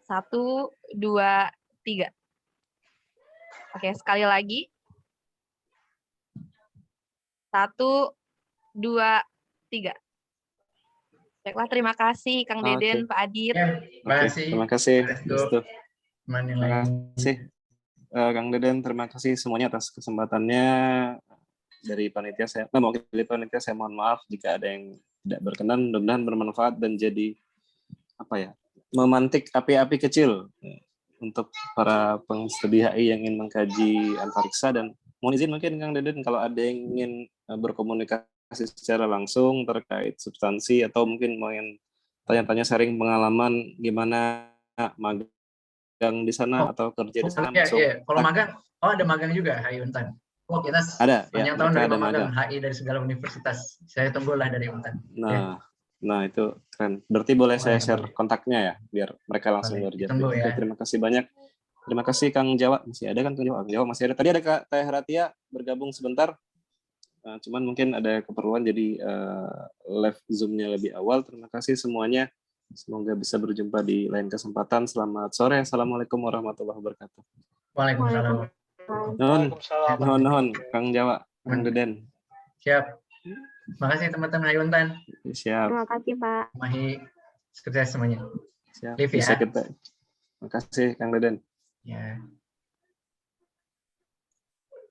1, 2, 3. Oke, sekali lagi. 1, 2, 3. Baiklah, terima kasih Kang Deden, Pak Adit. Ya, terima kasih. Terima kasih. Restu. Teman yang Terima lain. kasih Kang Deden, terima kasih semuanya atas kesempatannya. Dari panitia saya, mewakili panitia saya mohon maaf jika ada yang tidak berkenan. Mudah-mudahan bermanfaat dan jadi memantik api-api kecil untuk para pengstudi HI yang ingin mengkaji antariksa. Dan mohon izin mungkin Kang Deden kalau ada yang ingin berkomunikasi secara langsung terkait substansi atau mungkin mau yang tanya-tanya sharing pengalaman gimana magang di sana atau kerja di sana. Iya. Kalau magang, ada magang juga HI Untan. Kita ada, sepanjang tahun dari magang HI dari segala universitas. Saya tunggulah dari Untan. Nah itu keren. Berarti boleh saya share kontaknya ya, biar mereka langsung kerja. Ya. Terima kasih banyak. Terima kasih Kang Jawa. Masih ada kan Kang Jawa? Kang Jawa masih ada. Tadi ada Kak Teh Ratia bergabung sebentar. Cuman mungkin ada keperluan jadi live Zoom-nya lebih awal. Terima kasih semuanya. Semoga bisa berjumpa di lain kesempatan. Selamat sore. Assalamualaikum warahmatullahi wabarakatuh. Waalaikumsalam. Nuhun, Kang Jawa, Kang Deden. Siap. Terima kasih teman-teman HI Untan. Siap. Terima kasih Pak. Mahi sukses semuanya. Siap. Live Bisa ya. kita. Terima kasih Kang Deden. Ya.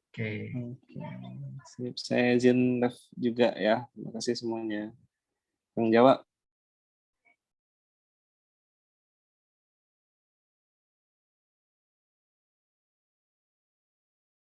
Oke. Sip. Saya izin live juga ya. Terima kasih semuanya. Kang Jawa.